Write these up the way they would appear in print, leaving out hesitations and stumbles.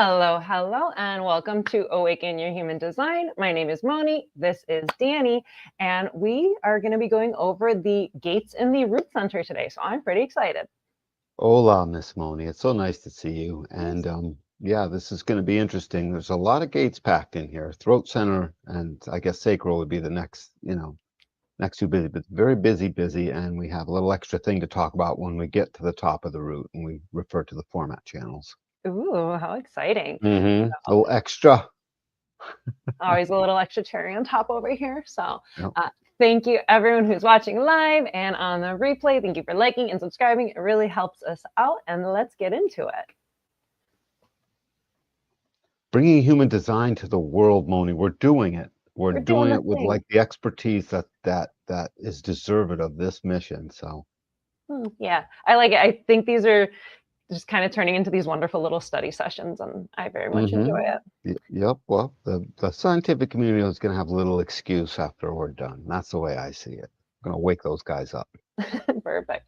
Hello, hello, and welcome to Awaken Your Human Design. My name is Moni. This is Danny, and we are going to be going over the gates in the root center today. So I'm pretty excited. Hola, Miss Moni. It's so nice to see you. Yes. And yeah, this is going to be interesting. There's a lot of gates packed in here. Throat center and I guess sacral would be the next, next two busy, but very busy. And we have a little extra thing to talk about when we get to the top of the root and we refer to the format channels. Ooh, how exciting. A So, little extra. always a little extra cherry on top over here. So Yep. uh, thank you, everyone who's watching live and on the replay. Thank you for liking and subscribing. It really helps us out. And let's get into it. Bringing human design to the world, Moni. We're doing it. We're We're doing doing the it with thing. like the expertise that is deserved of this mission. So Yeah, I like it. I think these are just kind of turning into these wonderful little study sessions, and I very much enjoy it. Yep. Well, the scientific community is going to have little excuse after we're done. That's the way I see it. I'm going to wake those guys up. Perfect.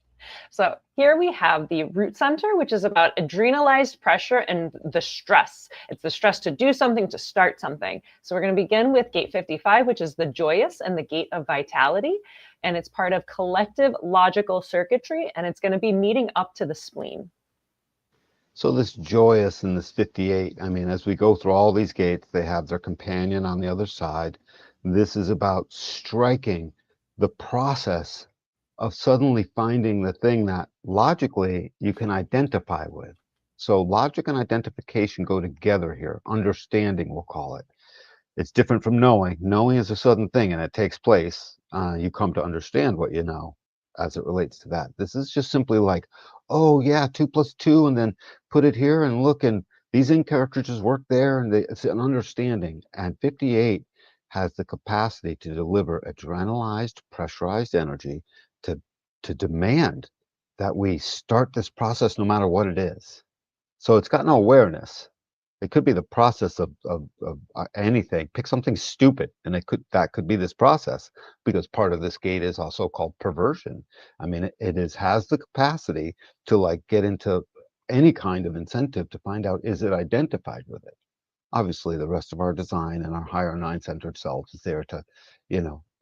So here we have the root center, which is about adrenalized pressure and the stress. It's the stress to do something, to start something. So we're going to begin with gate 55, which is the joyous and the gate of vitality. And it's part of collective logical circuitry, and it's going to be meeting up to the spleen. So this joyous and this 58, I mean, as we go through all these gates, they have their companion on the other side. This is about striking the process of suddenly finding the thing that logically you can identify with. So logic and identification go together here. Understanding, we'll call it. It's different from knowing. Knowing is a sudden thing and it takes place. You come to understand what you know as it relates to that. This is just simply like, oh yeah, 2 + 2, and then put it here and look, and these ink cartridges work there, and it's an understanding. And 58 has the capacity to deliver adrenalized, pressurized energy to to demand that we start this process no matter what it is. So it's got no awareness. It could be the process of anything. Pick something stupid, and that could be this process, because part of this gate is also called perversion. I mean, it has the capacity to, like, get into any kind of incentive to find out, is it identified with it? Obviously, the rest of our design and our higher nine-centered selves is there to,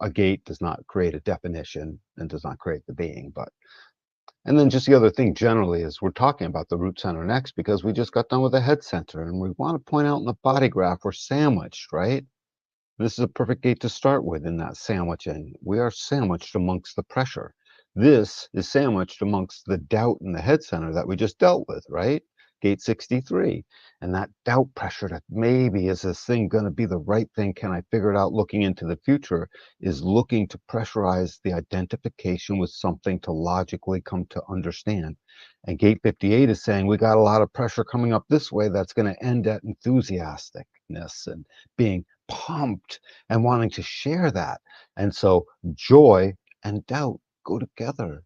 a gate does not create a definition and does not create the being, but and then just the other thing generally is we're talking about the root center next because we just got done with the head center, and we want to point out in the body graph we're sandwiched, right? This is a perfect gate to start with in that sandwiching. We are sandwiched amongst the pressure. This is sandwiched amongst the doubt in the head center that we just dealt with, right? Gate 63. And that doubt pressure that maybe is this thing going to be the right thing? Can I figure it out looking into the future? Is looking to pressurize the identification with something to logically come to understand. And gate 58 is saying we got a lot of pressure coming up this way that's going to end at enthusiasticness and being pumped and wanting to share that. And so joy and doubt go together.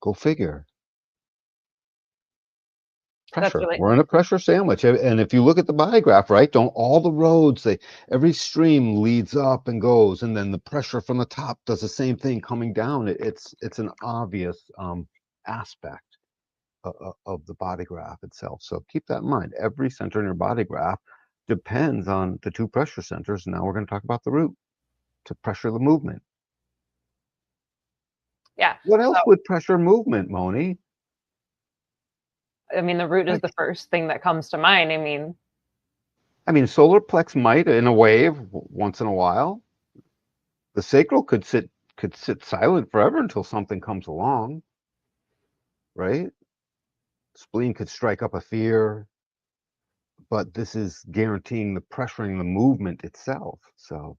Go figure. That's Pressure. really We're in a pressure sandwich. And if you look at the body graph, right, don't all the roads, every stream leads up and goes, and then the pressure from the top does the same thing coming down. It's an obvious aspect of the body graph itself. So keep that in mind. Every center in your body graph depends on the two pressure centers. Now we're going to talk about the root to pressure the movement. yeah. What So else would pressure movement, Moni? I mean, the root is the Like, first thing that comes to mind. I mean, solar plex might in a wave once in a while. The sacral could sit silent forever until something comes along, right? Spleen could strike up a fear, but this is guaranteeing the pressuring the movement itself. So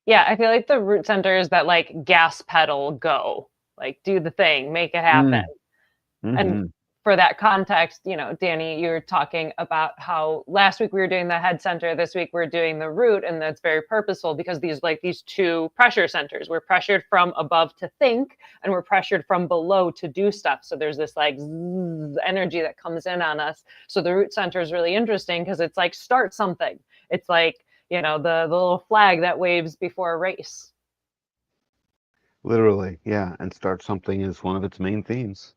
yeah, I feel like the root center is that like gas pedal go, like do the thing, make it happen. mm, And hmm for that context, Danny, you were talking about how last week we were doing the head center, this week we're doing the root, and that's very purposeful because these two pressure centers, we're pressured from above to think, and we're pressured from below to do stuff. So there's this like energy that comes in on us. So the root center is really interesting because it's like start something. It's like the little flag that waves before a race. literally, yeah, and start something is one of its main themes.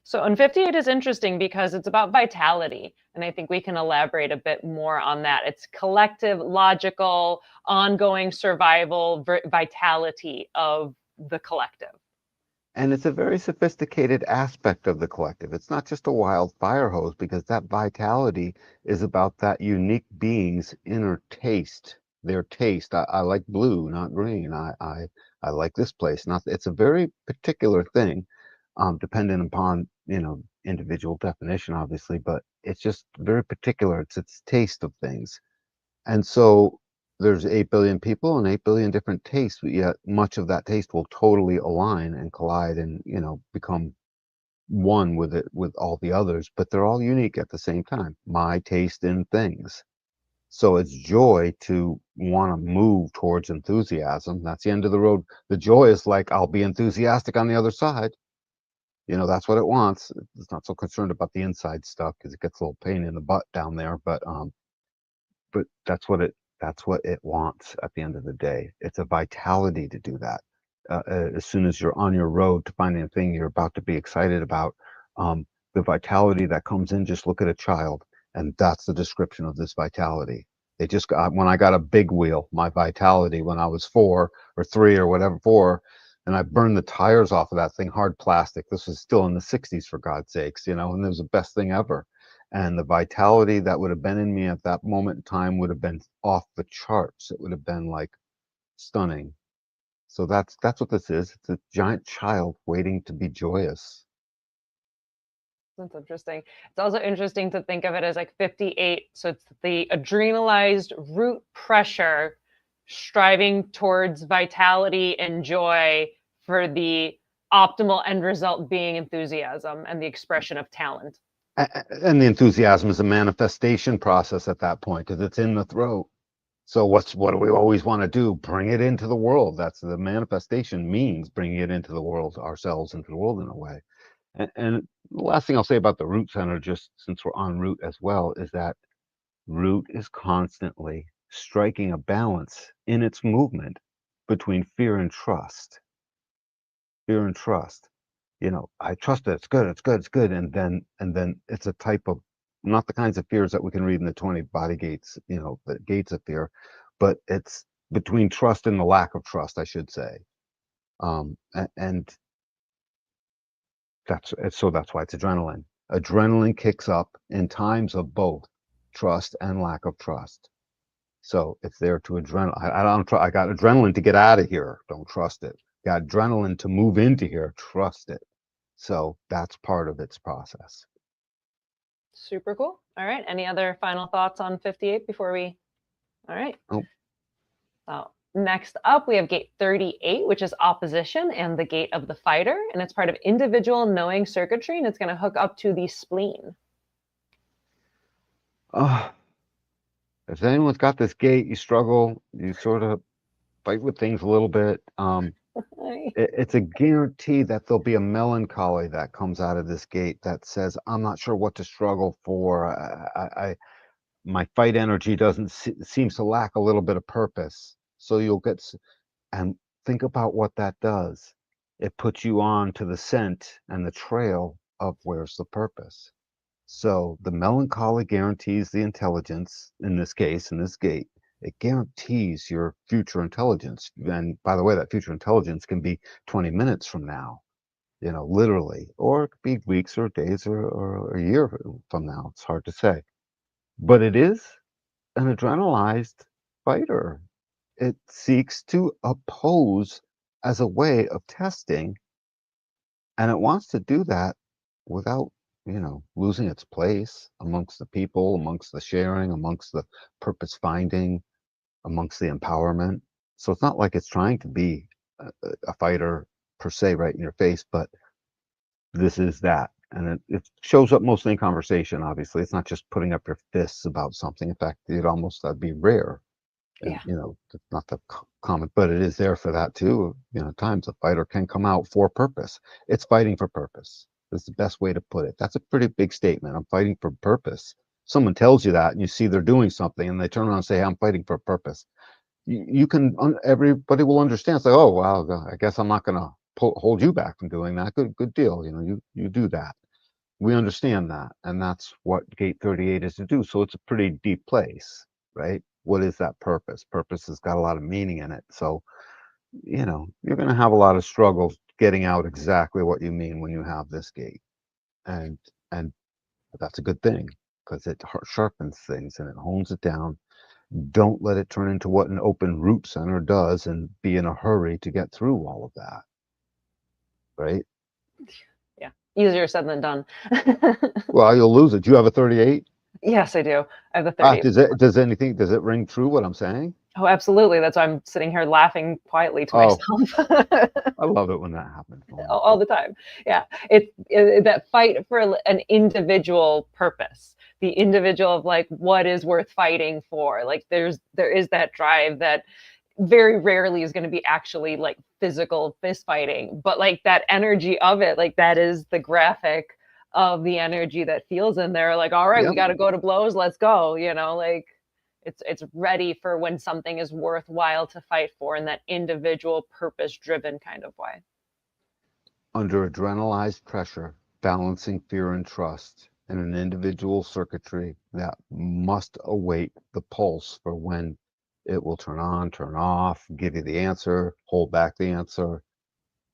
So, and 58 is interesting because it's about vitality. And I think we can elaborate a bit more on that. It's collective, logical, ongoing survival, vitality of the collective. And it's a very sophisticated aspect of the collective. It's not just a wild fire hose, because that vitality is about that unique being's inner taste, their taste. I like blue, not green. I like this place. Not, it's a very particular thing, depending upon, individual definition, obviously, but it's just very particular. It's its taste of things. And so there's 8 billion people and 8 billion different tastes, but yet much of that taste will totally align and collide and, become one with it, with all the others, but they're all unique at the same time. My taste in things. So it's joy to want to move towards enthusiasm. That's the end of the road. The joy is like, I'll be enthusiastic on the other side. That's what it wants. It's not so concerned about the inside stuff because it gets a little pain in the butt down there, but that's what it wants at the end of the day. It's a vitality to do that. As soon as you're on your road to finding a thing you're about to be excited about, the vitality that comes in, just look at a child, and that's the description of this vitality. They just got, when I got a big wheel, my vitality when I was 4 or 3 or whatever, 4, and I burned the tires off of that thing, hard plastic. This was still in the 60s, for God's sakes, and it was the best thing ever. And the vitality that would have been in me at that moment in time would have been off the charts. It would have been like stunning. So that's what this is. It's a giant child waiting to be joyous. That's interesting. It's also interesting to think of it as like 58. So it's the adrenalized root pressure striving towards vitality and joy for the optimal end result being enthusiasm and the expression of talent. And the enthusiasm is a manifestation process at that point, because it's in the throat. So what do we always want to do? Bring it into the world. That's the manifestation, means bringing it into the world, ourselves into the world in a way. And the last thing I'll say about the root center, just since we're on root as well, is that root is constantly striking a balance in its movement between fear and trust. Fear and trust. I trust it. It's good. It's good. It's good. And then it's a type of, not the kinds of fears that we can read in the 20 body gates, the gates of fear, but it's between trust and the lack of trust, I should say. And that's why it's adrenaline. Adrenaline kicks up in times of both trust and lack of trust. So it's there to adrenaline. I got adrenaline to get out of here. Don't trust it. Got adrenaline to move into here. Trust it. So that's part of its process. Super cool. All right. Any other final thoughts on 58 before we? All right. Oh. So next up, we have gate 38, which is opposition and the gate of the fighter. And it's part of individual knowing circuitry, and it's going to hook up to the spleen. If anyone's got this gate, you struggle, you sort of fight with things a little bit. It's a guarantee that there'll be a melancholy that comes out of this gate that says, I'm not sure what to struggle for. My fight energy seems to lack a little bit of purpose. So you'll and think about what that does. It puts you on to the scent and the trail of where's the purpose. So the melancholy guarantees the intelligence, in this case, in this gate. It guarantees your future intelligence. And by the way, that future intelligence can be 20 minutes from now, literally, or it could be weeks or days or a year from now. It's hard to say. But it is an adrenalized fighter. It seeks to oppose as a way of testing, and it wants to do that without losing its place amongst the people, amongst the sharing, amongst the purpose finding, amongst the empowerment. So it's not like it's trying to be a fighter per se right in your face, but this is that. And it shows up mostly in conversation, obviously. It's not just putting up your fists about something. In fact, that'd be rare. And, it's not the common, but it is there for that too. Times a fighter can come out for purpose. It's fighting for purpose. That's the best way to put it. That's a pretty big statement. I'm fighting for purpose. Someone tells you that and you see they're doing something and they turn around and say, I'm fighting for a purpose. Everybody will understand. It's like, oh, wow, I guess I'm not going to hold you back from doing that. Good deal. You do that. We understand that, and that's what gate 38 is to do. So it's a pretty deep place, right? What is that purpose? Purpose has got a lot of meaning in it. So, you're going to have a lot of struggles getting out exactly what you mean when you have this gate. And and that's a good thing because it sharpens things and it hones it down. Don't let it turn into what an open root center does and be in a hurry to get through all of that, right? Yeah, easier said than done. Well, you'll lose it. Do you have a 38? Yes, I do. I have the 38. Does it ring true what I'm saying? Oh, absolutely. That's why I'm sitting here laughing quietly to Oh, myself. I love it when that happens. All the time. Yeah. That fight for an individual purpose, the individual of like, what is worth fighting for? Like there is that drive that very rarely is going to be actually like physical fist fighting, but like that energy of it, like that is the graphic of the energy that feels in there. Like, all right, we Yep. got to go to blows. Let's go. Like it's ready for when something is worthwhile to fight for in that individual purpose driven kind of way. Under adrenalized pressure, balancing fear and trust in an individual circuitry that must await the pulse for when it will turn on, turn off, give you the answer, hold back the answer.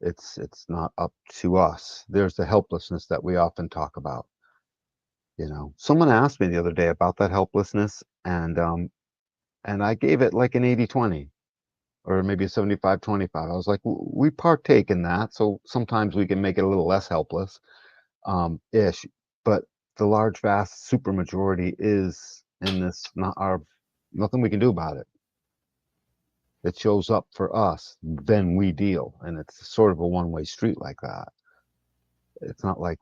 It's not up to us. There's the helplessness that we often talk about. Someone asked me the other day about that helplessness, and I gave it like an 80-20 or maybe a 75-25. I was like, we partake in that, so sometimes we can make it a little less helpless, ish. But the large, vast supermajority is in this, not our, nothing we can do about it. It shows up for us, then we deal, and it's sort of a one-way street like that. It's not like,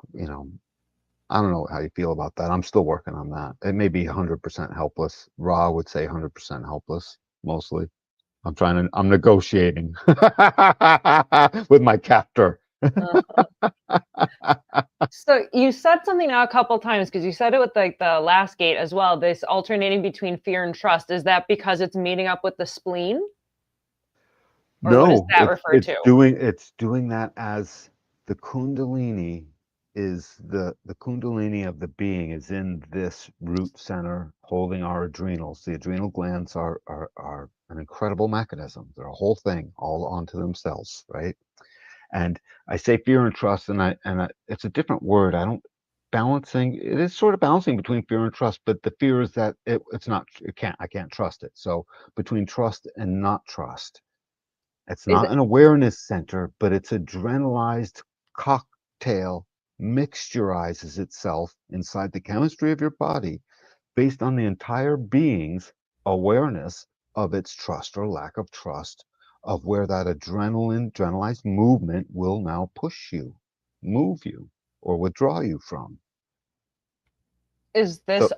I don't know how you feel about that. I'm still working on that. It may be 100% helpless. Ra would say 100% helpless, mostly. I'm negotiating with my captor. So you said something now a couple times because you said it with like the last gate as well. This alternating between fear and trust. Is that because it's meeting up with the spleen, or what does No, that it's refer it's to? doing it's doing that as the Kundalini is the Kundalini of the being is in this root center holding our adrenals. The adrenal glands are an incredible mechanism. They're a whole thing all onto themselves, right? And I say fear and trust, and it's a different word. I don't balancing. It is sort of balancing between fear and trust, but the fear is that it's not. I can't trust it. So between trust and not trust, it's Is not it an awareness center, but it's adrenalized cocktail mixturizes itself inside the chemistry of your body based on the entire being's awareness of its trust or lack of trust of where that adrenalized movement will now push you, move you, or withdraw you from. is So this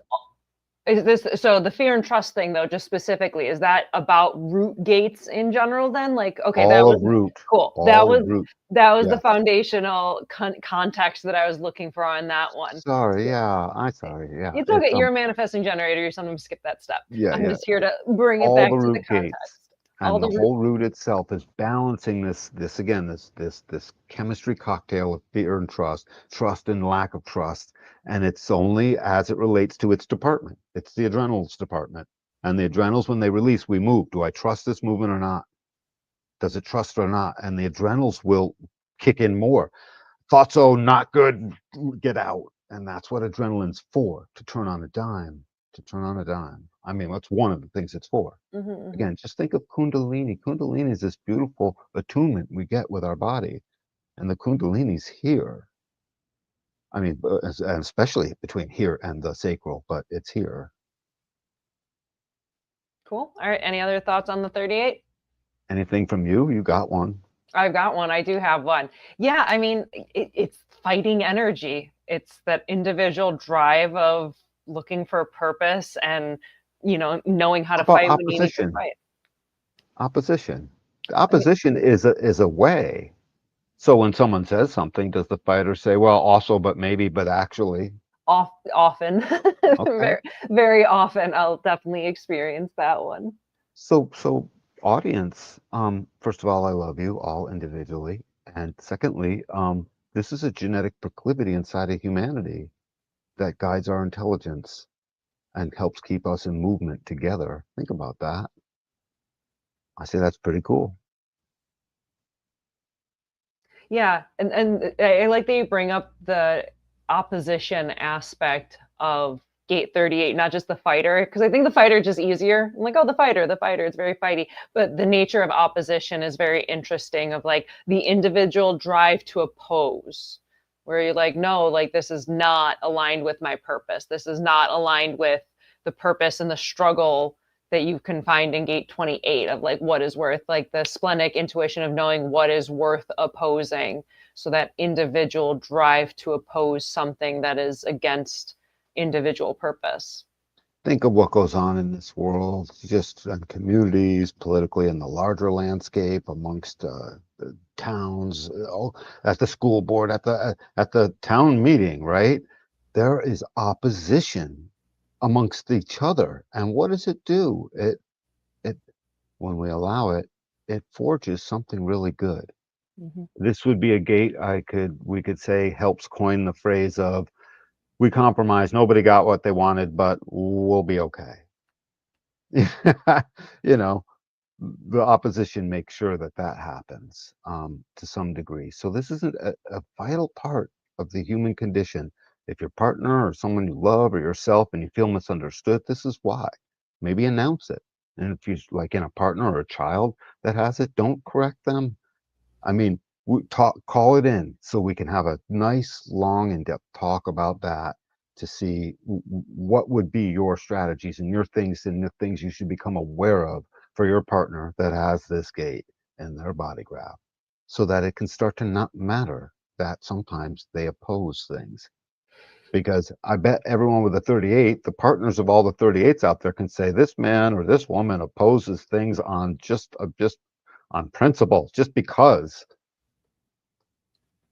is this so the fear and trust thing though, just specifically, is that about root gates in general then? Like, okay, that all was of root, cool. all of root. That was the Yes. foundational context that I was looking for on that one. Sorry. Yeah. I'm sorry. Yeah. It's It's okay. You're a manifesting generator. You sometimes skip that step. yeah. I'm Yeah. just here to bring it All the back to the root gates context. All and the the root. whole root itself is balancing this again, this chemistry cocktail of fear and trust and lack of trust, and it's only as it relates to its department. It's the adrenals department, and the adrenals, when they release, we move. Do I trust this movement or not? Does it trust or not? And the adrenals will kick in more. Thought so, not good, get out. And that's what adrenaline's for, to turn on a dime, to turn on a dime. I mean, that's one of the things it's for. Mhm. Again, just think of Kundalini. Kundalini is this beautiful attunement we get with our body, and the Kundalini's here. I mean, and especially between here and the sacral, but it's here. Cool. All right. Any other thoughts on the 38? Anything from you? You got one. I've got one. I do have one. Yeah, I mean, it's fighting energy. It's that individual drive of looking for purpose and, knowing how How to about fight when you need to opposition? fight. Opposition. The I mean, opposition is a way. So when someone says something, does the fighter say, "Well, also, but maybe, but actually"? often, Okay. very, very often, I'll definitely experience that one. So audience, first of all, I love you all individually. And secondly, This is a genetic proclivity inside of humanity that guides our intelligence and helps keep us in movement together. Think about that. I say that's pretty cool. Yeah, and I like that you bring up the opposition aspect of Gate 38, not just the fighter, because I think the fighter just easier. I'm like, oh, the fighter, it's very fighty. But the nature of opposition is very interesting, of like the individual drive to oppose, where you're like, no, like this is not aligned with my purpose. This is not aligned with the purpose and the struggle that you can find in Gate 28 of like what is worth, like the splenic intuition of knowing what is worth opposing. So that individual drive to oppose something that is against individual purpose. Think of what goes on in this world, just in communities, politically, in the larger landscape, amongst the towns, at the school board, at the town meeting, right? There is opposition amongst each other, and what does it do? It when we allow it, it forges something really good. Mm-hmm. This would be a gate we could say helps coin the phrase of we compromised, nobody got what they wanted, but we'll be okay. You know, the opposition makes sure that that happens to some degree. So this is a vital part of the human condition. If your partner or someone you love or yourself and you feel misunderstood, this is why. Maybe announce it. And if you like in a partner or a child that has it, don't correct them. I mean, we call it in so we can have a nice, long, in-depth talk about that to see what would be your strategies and the things you should become aware of for your partner that has this gate in their body graph, so that it can start to not matter that sometimes they oppose things. Because I bet everyone with a 38, the partners of all the 38s out there can say this man or this woman opposes things on just on principle, just because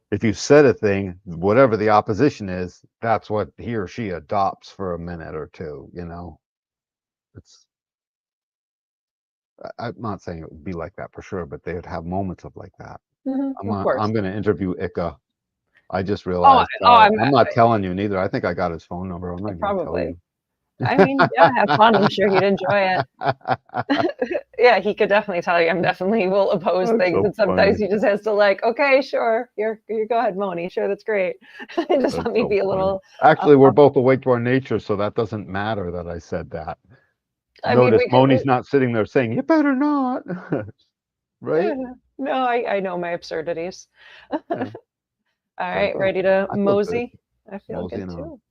if you said a thing, whatever the opposition is, that's what he or she adopts for a minute or two, you know? It's I'm not saying it would be like that for sure, but they would have moments of like that. Mm-hmm, of course. I'm gonna interview Ika. I just Oh, realized, oh, I'm I'm not telling you neither. I think I got his phone number. I'm not gonna tell probably. you. I mean, yeah, have fun. I'm sure he'd enjoy it. Yeah, he could definitely tell you. I'm definitely will oppose That's things, so and sometimes funny. he just has to like, okay, sure, you go ahead, Moni. Sure, that's great. Just let That's me so be a funny. little. Actually, we're Uh, both awake to our nature, so that doesn't matter that I said that. I mean, Notice we could. Moni's not sitting there saying, "You better not," right? No, I know my absurdities. All Yeah, so right, ready to I feel good. mosey? I feel good Moseying on. too.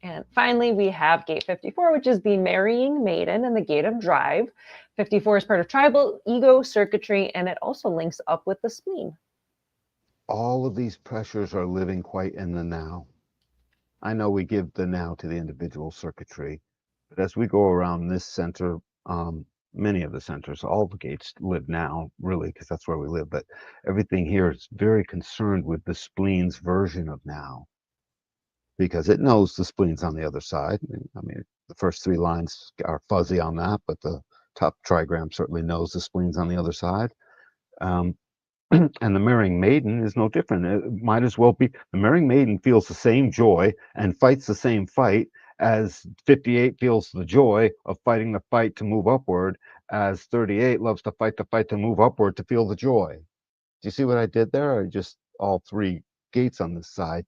And finally, we have Gate 54, which is the Marrying Maiden and the Gate of Drive. 54 is part of tribal ego circuitry, and it also links up with the spleen. All of these pressures are living quite in the now. I know we give the now to the individual circuitry, but as we go around this center, many of the centers, all the gates live now, really, because that's where we live. But everything here is very concerned with the spleen's version of now, because it knows the spleen's on the other side. I mean, the first three lines are fuzzy on that, but the top trigram certainly knows the spleen's on the other side. Um, and the marrying maiden is no different. It might as well be the marrying maiden feels the same joy and fights the same fight as 58 feels the joy of fighting the fight to move upward, as 38 loves to fight the fight to move upward to feel the joy. Do you see what I did there? I just all three gates on this side,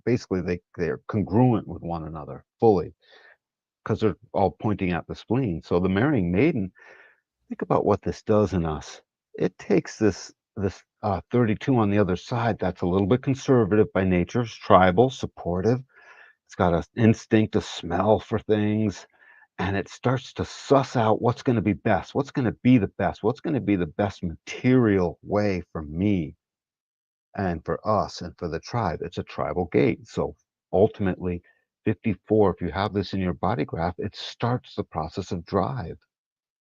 basically they're congruent with one another fully because they're all pointing at the spleen. So the marrying maiden, think about what this does in us. It takes this 32 on the other side that's a little bit conservative by nature, it's tribal, supportive. It's got an instinct to smell for things, and it starts to suss out what's going to be best, what's going to be the best, what's going to be the best material way for me and for us and for the tribe. It's a tribal gate. So ultimately, 54, if you have this in your body graph, it starts the process of drive,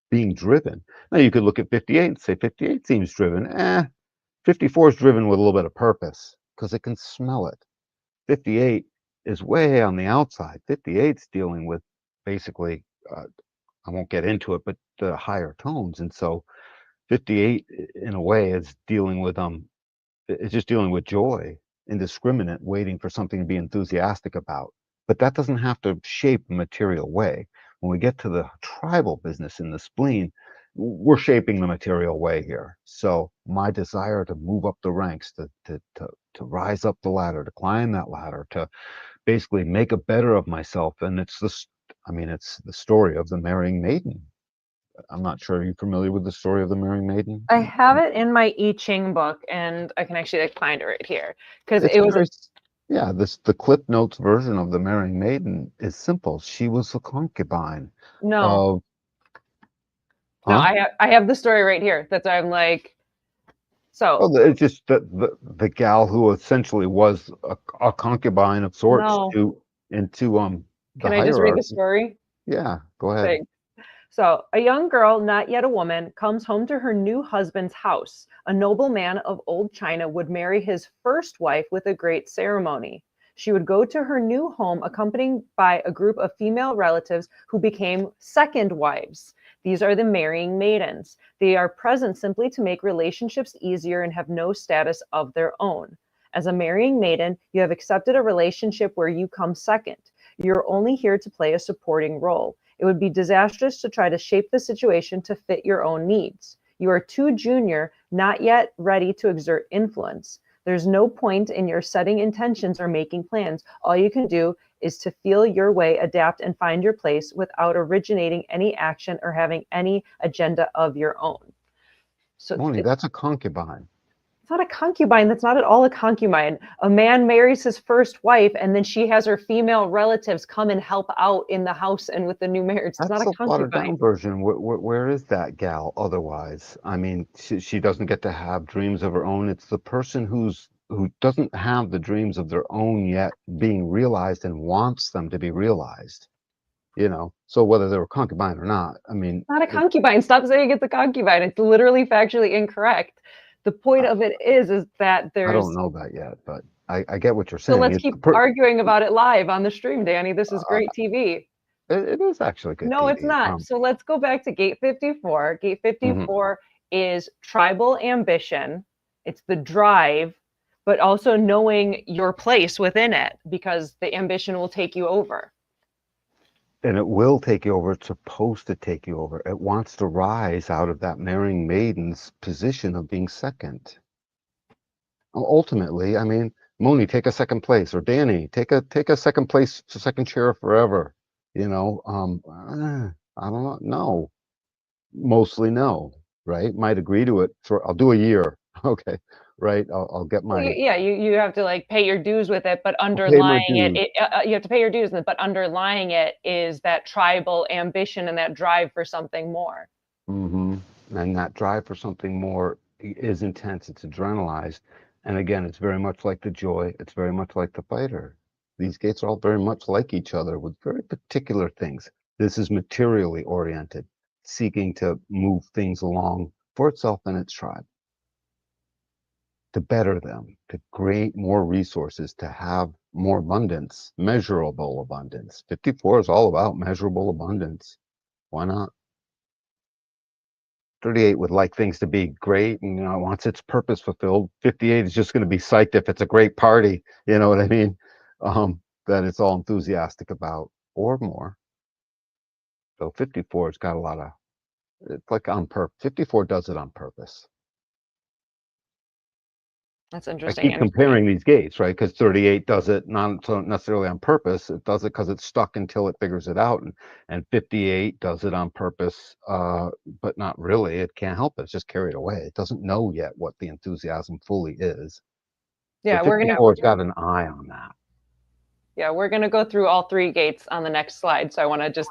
being driven. Now you could look at 58 and say 58 seems driven. 54 is driven with a little bit of purpose because it can smell it. 58 is way on the outside. 58's dealing with basically, I won't get into it, but the higher tones. And so 58 in a way is dealing with It's just dealing with joy, indiscriminate, waiting for something to be enthusiastic about. But that doesn't have to shape a material way. When we get to the tribal business in the spleen, we're shaping the material way here. So my desire to move up the ranks, to rise up the ladder, to climb that ladder, to basically make a better of myself. And it's the story of the marrying maiden. I'm not sure. Are you familiar with the story of the marrying maiden? I have it in my I Ching book, and I can actually like find it right here because It's it was very, yeah, the Clip Notes version of the marrying maiden is simple. She was a concubine no, of, no. huh? I have the story right here. That's why I'm like, so Well, it's just the gal who essentially was a concubine of sorts no. into the Can I just read the hierarchy. story? Yeah, go ahead. Thanks. So, a young girl, not yet a woman, comes home to her new husband's house. A noble man of old China would marry his first wife with a great ceremony. She would go to her new home accompanied by a group of female relatives who became second wives. These are the marrying maidens. They are present simply to make relationships easier and have no status of their own. As a marrying maiden, you have accepted a relationship where you come second. You're only here to play a supporting role. It would be disastrous to try to shape the situation to fit your own needs. You are too junior, not yet ready to exert influence. There's no point in your setting intentions or making plans. All you can do is to feel your way, adapt, and find your place without originating any action or having any agenda of your own. So Moni, that's a concubine. it's not a concubine. That's not at all a concubine. A man marries his first wife, and then she has her female relatives come and help out in the house and with the new marriage. It's not That's a the watered concubine. down version. Where is that gal otherwise? I mean, she doesn't get to have dreams of her own. It's the person who doesn't have the dreams of their own yet being realized and wants them to be realized. So whether they were concubine or not, I mean, Not a concubine. Stop saying it's a concubine. It's literally factually incorrect. The point of it is that I don't there's. know that yet, but I get what you're So saying. let's It's keep arguing about it live on the stream, Danny. This is uh, great TV. it is actually good No, it's TV. not. So let's go back to Gate 54. Gate Mhm. 54 is tribal ambition. It's the drive, but also knowing your place within it because the ambition will take you over. And it will take you over. It's supposed to take you over. It wants to rise out of that marrying maiden's position of being second. Ultimately, I mean, Mooney, take a second place, or Danny, take a second place, second chair forever. I don't know. No, mostly no, right? Might agree to it for I'll do a year. Okay, right. I'll get Well, my yeah, you have to like pay your dues with it, but I'll pay my underlying dues. you have to pay your dues, but underlying it is that tribal ambition and that drive for something more. hmm And that drive for something more is intense. It's adrenalized. And again, it's very much like the joy. It's very much like the fighter. These gates are all very much like each other with very particular things. This is materially oriented, seeking to move things along for itself and its tribe, to better them, to create more resources, to have more abundance, measurable abundance. 54 is all about measurable abundance. Why not? 38 would like things to be great and wants its purpose fulfilled. 58 is just going to be psyched if it's a great party, you know what I mean? That it's all enthusiastic about or more. So 54's got a lot of, it's like on purpose. 54 does it on purpose. That's I interesting. keep comparing these gates, right? Because 38 does it not so necessarily on purpose. It does it because it's stuck until it figures it out, and 58 does it on purpose, but not really. It can't help it. It's just carried away. It doesn't know yet what the enthusiasm fully is. So Yeah, 54's got an eye on that. we're gonna go through all three gates on the next slide. So I want to just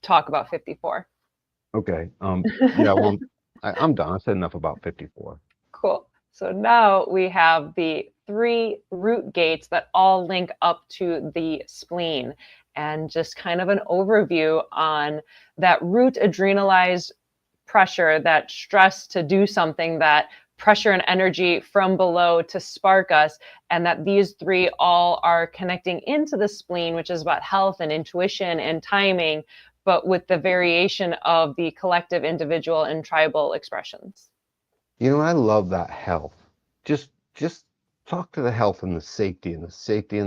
talk about 54. Okay. Yeah. Well, I'm done. I said enough about 54. Cool. So now we have the three root gates that all link up to the spleen, and just kind of an overview on that root adrenalized pressure, that stress to do something, that pressure and energy from below to spark us, and that these three all are connecting into the spleen, which is about health and intuition and timing, but with the variation of the collective, individual, and tribal expressions. I love that health. Just just talk to the health and the safety and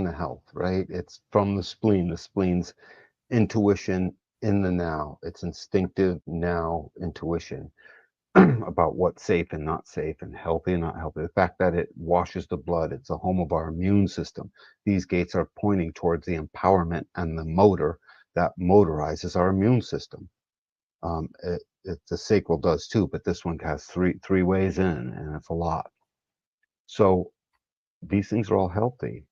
the health, right? It's from the spleen. The spleen's intuition in the now. It's instinctive now intuition about what's safe and not safe and healthy and not healthy. The fact that it washes the blood, it's a home of our immune system. These gates are pointing towards the empowerment and the motor that motorizes our immune system. The sacral does too, but this one has three ways in, and it's a lot. So these things are all healthy.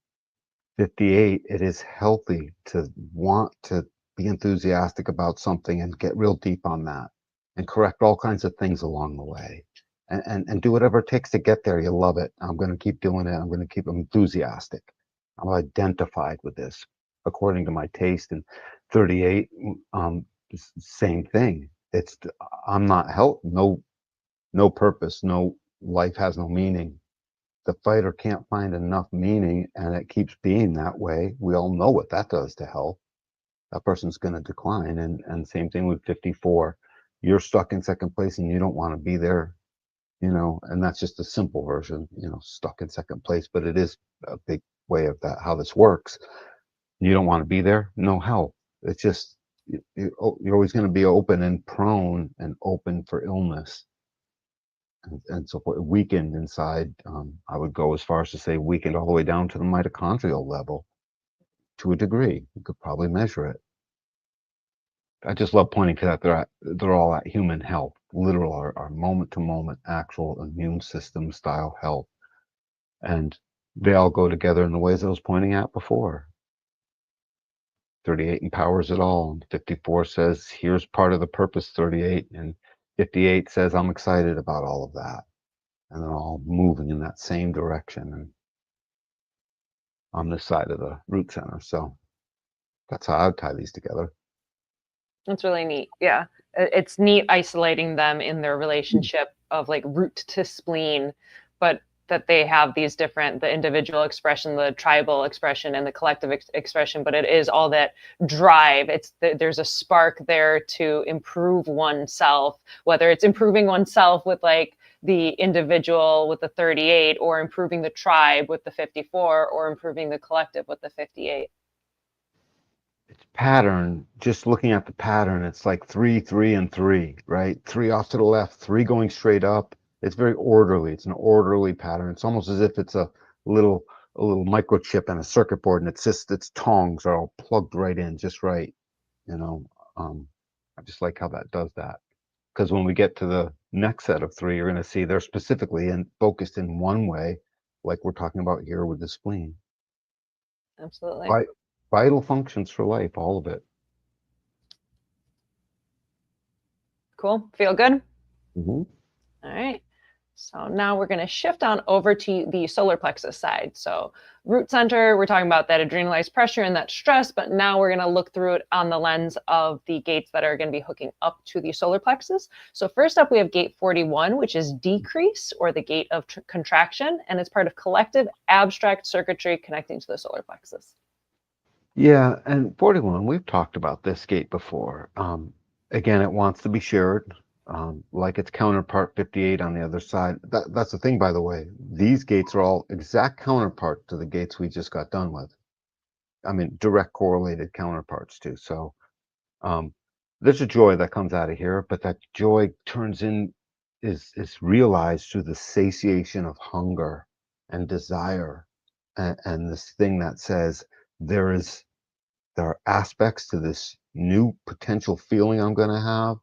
58, it is healthy to want to be enthusiastic about something and get real deep on that and correct all kinds of things along the way and do whatever it takes to get there. You love it. I'm going to keep doing it. I'm going to keep enthusiastic. I'm identified with this according to my taste. And 38, same thing. It's I'm not no purpose, no life has no meaning. The fighter can't find enough meaning and it keeps being that way. We all know what that does to health. That person's going to decline. And same thing with 54. You're stuck in second place and you don't want to be there, and that's just a simple version, stuck in second place, but it is a big way of that, how this works. You don't want to be there, no health. It's just, you're always going to be open and prone and open for illness and so forth, weakened inside. I would go as far as to say weakened all the way down to the mitochondrial level to a degree. You could probably measure it. I just love pointing to that. They're all at human health, literal, our moment to moment, actual immune system style health. And they all go together in the ways I was pointing at before. 38 empowers it all. And 54 says, here's part of the purpose, 38. And 58 says, I'm excited about all of that. And they're all moving in that same direction and on this side of the root center. So that's how I would tie these together. That's really neat. Yeah. It's neat isolating them in their relationship of like root to spleen, but that they have these different, the individual expression, the tribal expression, and the collective expression, but it is all that drive. There's a spark there to improve oneself, whether it's improving oneself with like the individual with the 38, or improving the tribe with the 54, or improving the collective with the 58. It's pattern, just looking at the pattern, it's like 3, 3, and 3, right? 3 off to the left, 3 going straight up. It's very orderly. It's an orderly pattern. It's almost as if it's a little microchip and a circuit board, and it's just its tongs are all plugged right in, just right. You know, I just like how that does that. Because when we get to the next set of 3, you're going to see they're specifically and focused in one way, like we're talking about here with the spleen. Absolutely. Vital functions for life, all of it. Cool. Feel good? Mm-hmm. All right. So now we're going to shift on over to the solar plexus side. So root center, we're talking about that adrenalized pressure and that stress, but now we're going to look through it on the lens of the gates that are going to be hooking up to the solar plexus. So first up, we have gate 41, which is decrease, or the gate of contraction, and it's part of collective abstract circuitry connecting to the solar plexus. Yeah, and 41, we've talked about this gate before. Again, it wants to be shared, like its counterpart 58 on the other side. That's the thing, by the way. These gates are all exact counterpart to the gates we just got done with. I mean, direct correlated counterparts too. So there's a joy that comes out of here, but that joy is realized through the satiation of hunger and desire, and this thing that says there are aspects to this new potential feeling I'm going to have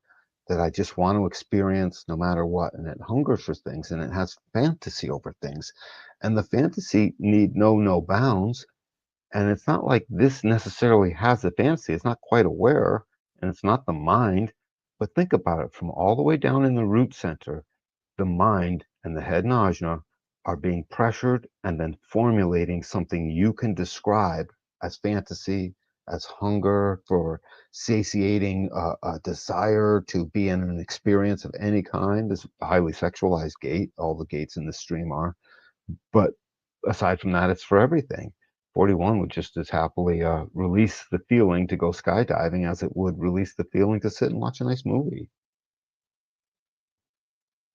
that I just want to experience no matter what. And it hungers for things and it has fantasy over things. And the fantasy need know no bounds. And it's not like this necessarily has a fantasy. It's not quite aware and it's not the mind. But think about it, from all the way down in the root center, the mind and the head and ajna are being pressured and then formulating something you can describe as fantasy, as hunger for satiating a desire to be in an experience of any kind. This highly sexualized gate, all the gates in the stream are. But aside from that, it's for everything. 41 would just as happily release the feeling to go skydiving as it would release the feeling to sit and watch a nice movie.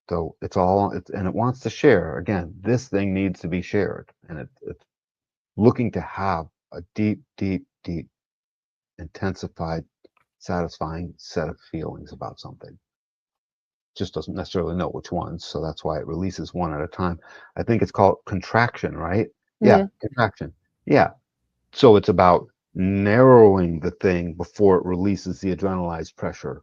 So and it wants to share. Again, this thing needs to be shared, and it's looking to have a deep, deep, deep, intensified, satisfying set of feelings about something. Just doesn't necessarily know which ones, so that's why it releases one at a time. I think it's called contraction, right? Yeah, Mhm. contraction. Yeah. So it's about narrowing the thing before it releases the adrenalized pressure.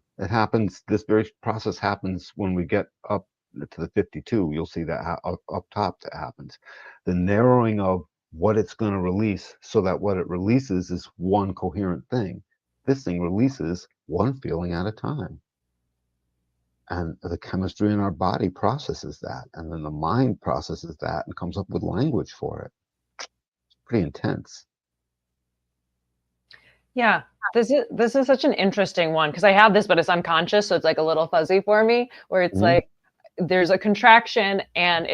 This very process happens when we get up to the 52. You'll see that up top that happens. The narrowing of what it's going to release so that what it releases is one coherent thing. This thing releases one feeling at a time. And the chemistry in our body processes that. And then the mind processes that and comes up with language for it. It's pretty intense. Yeah, this is such an interesting one because I have this, but it's unconscious, so it's like a little fuzzy for me. Where it's Mhm. like there's a contraction, and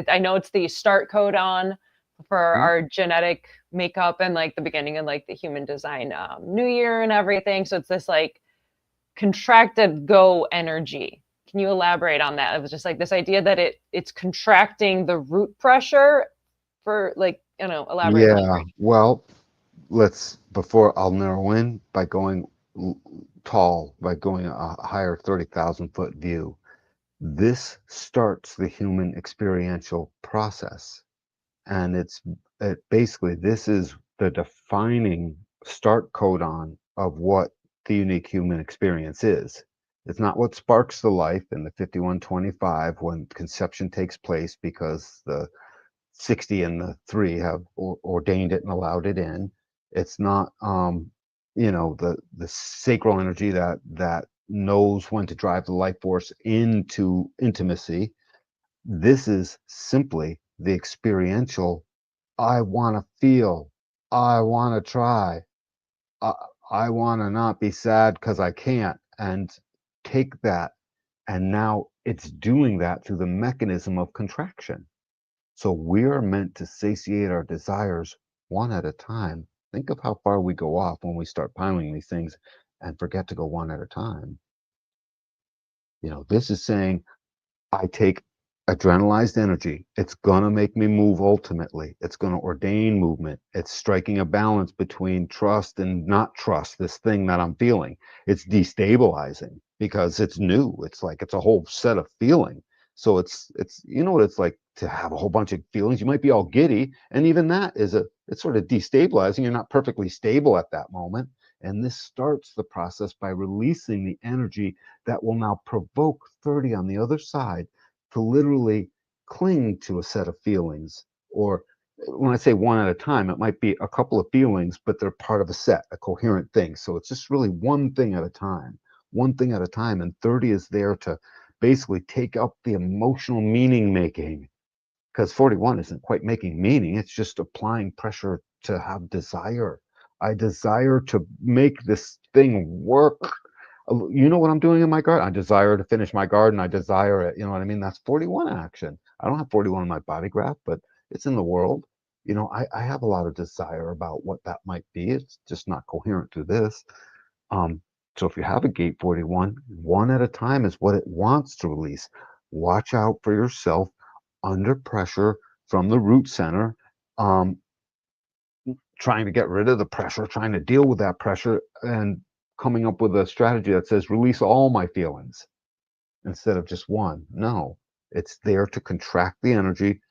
I know it's the start codon for Mhm. our genetic makeup and like the beginning of like the human design new year and everything. So it's this like contracted go energy. Can you elaborate on that? It was just like this idea that it's contracting the root pressure for like, elaborate on Yeah. Well, before I'll narrow in by going tall, by going a higher 30,000 foot view. This starts the human experiential process. And basically, this is the defining start codon of what the unique human experience is. It's not what sparks the life in the 5125 when conception takes place because the 60 and the 3 have ordained it and allowed it in. It's not, the sacral energy that knows when to drive the life force into intimacy. This is simply the experiential. I want to feel. I want to try. I, I want to not be sad because I can't. And take that. And now it's doing that through the mechanism of contraction. So we're meant to satiate our desires one at a time. Think of how far we go off when we start piling these things and forget to go one at a time. This is saying, I take adrenalized energy. It's going to make me move ultimately. It's going to ordain movement. It's striking a balance between trust and not trust this thing that I'm feeling. It's destabilizing because it's new. It's like it's a whole set of feeling. So it's what it's like to have a whole bunch of feelings. You might be all giddy, and even that it's sort of destabilizing. You're not perfectly stable at that moment. And this starts the process by releasing the energy that will now provoke 30 on the other side to literally cling to a set of feelings. Or when I say one at a time, it might be a couple of feelings, but they're part of a set, a coherent thing. So it's just really one thing at a time, one thing at a time. And 30 is there to basically take up the emotional meaning making, because 41 isn't quite making meaning. It's just applying pressure to have desire. I desire to make this thing work. You know what I'm doing in my garden? I desire to finish my garden. I desire it. You know what I mean? That's 41 action. I don't have 41 in my body graph, but it's in the world. I have a lot of desire about what that might be. It's just not coherent to this. Um, so if you have a gate 41, one at a time is what it wants to release. Watch out for yourself under pressure from the root center, um, trying to get rid of the pressure, trying to deal with that pressure, and coming up with a strategy that says release all my feelings instead of just one. No, it's there to contract the energy,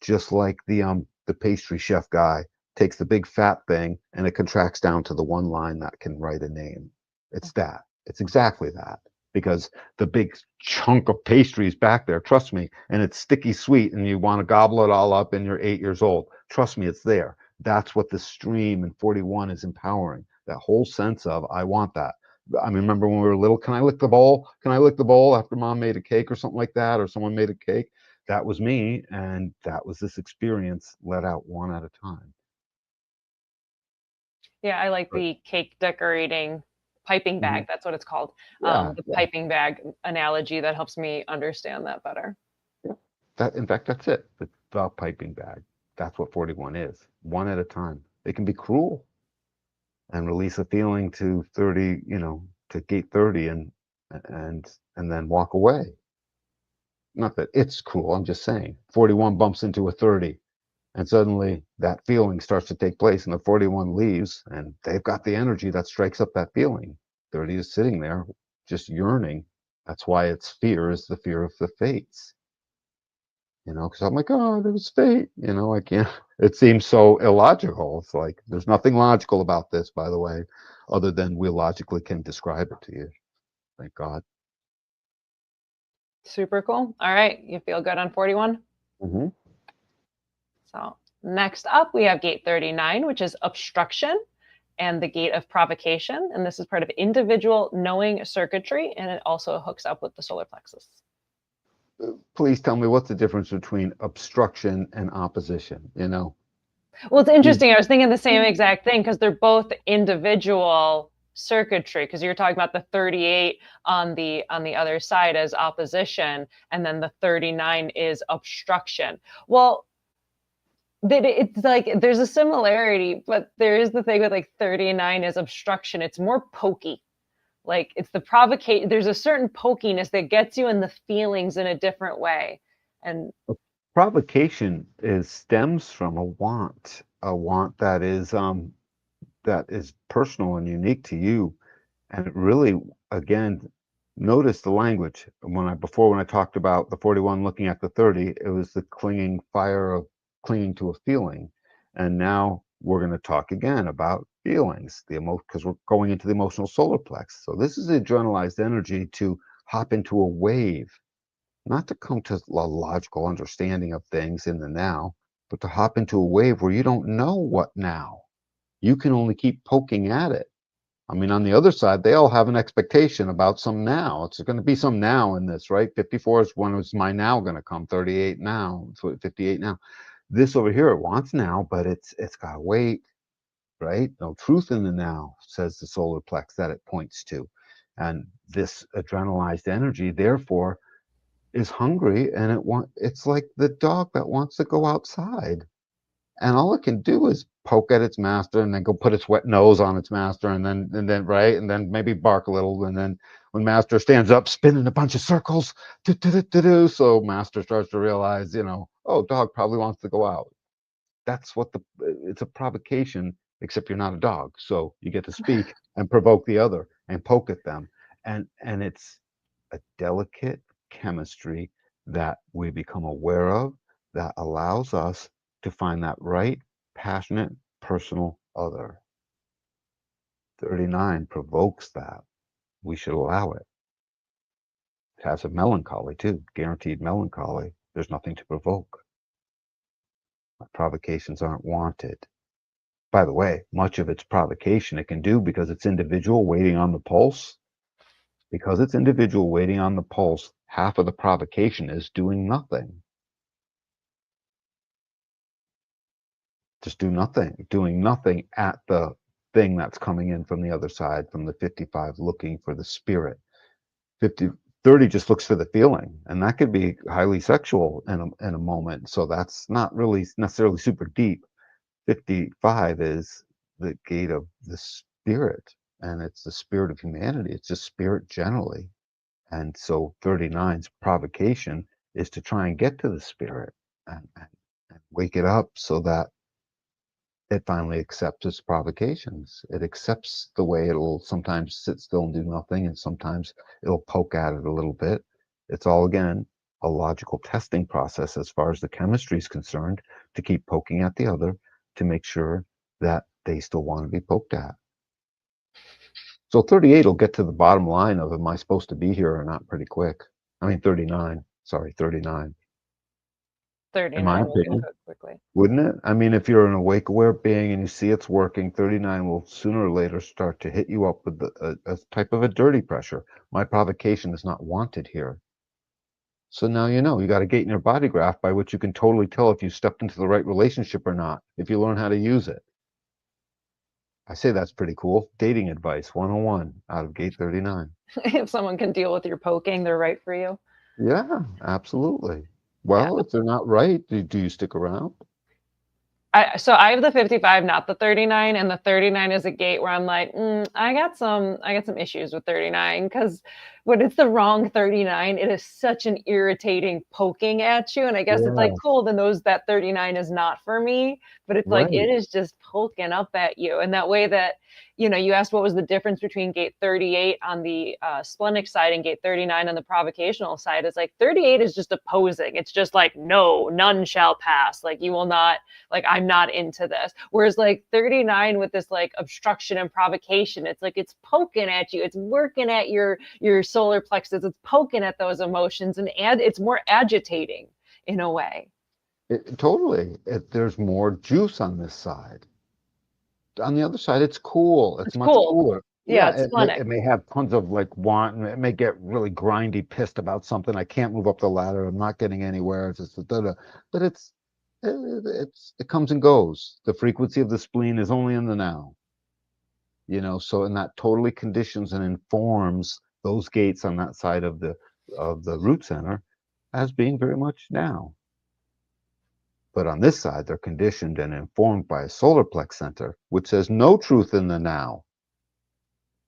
just like the pastry chef guy takes the big fat thing and it contracts down to the one line that can write a name. It's that. It's exactly that. Because the big chunk of pastry is back there, trust me, and it's sticky sweet, and you want to gobble it all up, and you're 8 years old. Trust me, it's there. That's what the stream in 41 is empowering. That whole sense of, I want that. I mean, remember when we were little, can I lick the bowl? Can I lick the bowl after mom made a cake or something like that, or someone made a cake? That was me, and that was this experience let out one at a time. Yeah, I like But the cake decorating piping bag. mhm, That's what it's called. yeah, The yeah, piping bag analogy that helps me understand that better. yeah. That in fact, that's it. The piping bag. That's what 41 is. One at a time. They can be cruel and release a feeling to 30, to gate 30 and and then walk away. not that it's cruel, I'm just saying 41 bumps into a 30, and suddenly that feeling starts to take place, and the 41 leaves, and they've got the energy that strikes up that feeling. 30 is sitting there just yearning. That's why its fear is the fear of the fates. Because I'm like, oh, there was fate. I can't. It seems so illogical. It's like there's nothing logical about this, by the way, other than we logically can describe it to you. Thank God. Super cool. All right. You feel good on 41? Mm-hmm. So next up, we have gate 39, which is obstruction and the gate of provocation. And this is part of individual knowing circuitry, and it also hooks up with the solar plexus. Please tell me what's the difference between obstruction and opposition, Well, it's interesting. I was thinking the same exact thing because they're both individual circuitry, because you're talking about the 38 on the other side as opposition, and then the 39 is obstruction. Well, it's like there's a similarity, but there is the thing with like 39 is obstruction. It's more pokey. Like it's the provocation. There's a certain pokiness that gets you in the feelings in a different way. And provocation stems from a want that is personal and unique to you. And it really, again, notice the language. When I talked about the 41 looking at the 30, it was the clinging fire of clinging to a feeling. And now we're going to talk again about feelings, because we're going into the emotional solar plex. So this is the adrenalized energy to hop into a wave, not to come to a logical understanding of things in the now, but to hop into a wave where you don't know what now. You can only keep poking at it. I mean, on the other side, they all have an expectation about some now. It's going to be some now in this, right? 54 is when is my now going to come? 38 now, 58 now. This over here, it wants now, but it's got to wait, right? No truth in the now, says the solar plex that it points to. And this adrenalized energy, therefore, is hungry, and it's like the dog that wants to go outside, and all it can do is poke at its master and then go put its wet nose on its master, and then right, and then maybe bark a little, and then when master stands up, spinning a bunch of circles, so master starts to realize, oh, dog probably wants to go out. That's what it's a provocation, except you're not a dog, so you get to speak and provoke the other and poke at them, and it's a delicate chemistry that we become aware of that allows us to find that right, passionate, personal other. 39 provokes that. We should allow it. It has a melancholy too, guaranteed melancholy. There's nothing to provoke. Provocations aren't wanted. By the way, much of its provocation it can do because it's individual waiting on the pulse. Because it's individual waiting on the pulse, half of the provocation is doing nothing. Just doing nothing at the thing that's coming in from the other side, from the 55, looking for the spirit. 30 just looks for the feeling, and that could be highly sexual in a moment. So that's not really necessarily super deep. 55 is the gate of the spirit, and it's the spirit of humanity. It's just spirit generally. And so 39's provocation is to try and get to the spirit and wake it up so that it finally accepts its provocations. It accepts the way it'll sometimes sit still and do nothing, and sometimes it'll poke at it a little bit. It's all, again, a logical testing process as far as the chemistry is concerned, to keep poking at the other to make sure that they still want to be poked at. So 38 will get to the bottom line of, am I supposed to be here or not, pretty quick. I mean, 39. Sorry, 39. 39 In my will get opinion. hooked quickly. Wouldn't it? I mean, if you're an awake, aware being and you see it's working, 39 will sooner or later start to hit you up with a type of a dirty pressure. My provocation is not wanted here. So now you got a gate in your body graph by which you can totally tell if you stepped into the right relationship or not, if you learn how to use it. I say that's pretty cool. Dating advice 101 out of gate 39. If someone can deal with your poking, they're right for you. Yeah, absolutely. Yeah. Well, if they're not right, do you stick around? So I have the 55, not the 39, and the 39 is a gate where I'm like, I got some issues with 39 because when it's the wrong 39, it is such an irritating poking at you. And I guess it's like, Yeah, cool, then that 39 is not for me, but it's like right. it is just poking up at you. And that way that, you asked what was the difference between gate 38 on the splenic side and gate 39 on the provocational side. It's like 38 is just opposing. It's just like, no, none shall pass. Like you will not, like I'm not into this. Whereas like 39 with this like obstruction and provocation, it's like it's poking at you, it's working at your solar plexus, it's poking at those emotions, and it's more agitating in a way. Totally. There's more juice on this side. On the other side, it's cool. It's It's much cool. cooler. Yeah, Yeah, it's it splenic. may have tons of like want, and it may get really grindy, pissed about something. I can't move up the ladder. I'm not getting anywhere. It's just but it comes and goes. The frequency of the spleen is only in the now. So and that totally conditions and informs those gates on that side of the root center as being very much now. But on this side, they're conditioned and informed by a solar plex center, which says no truth in the now.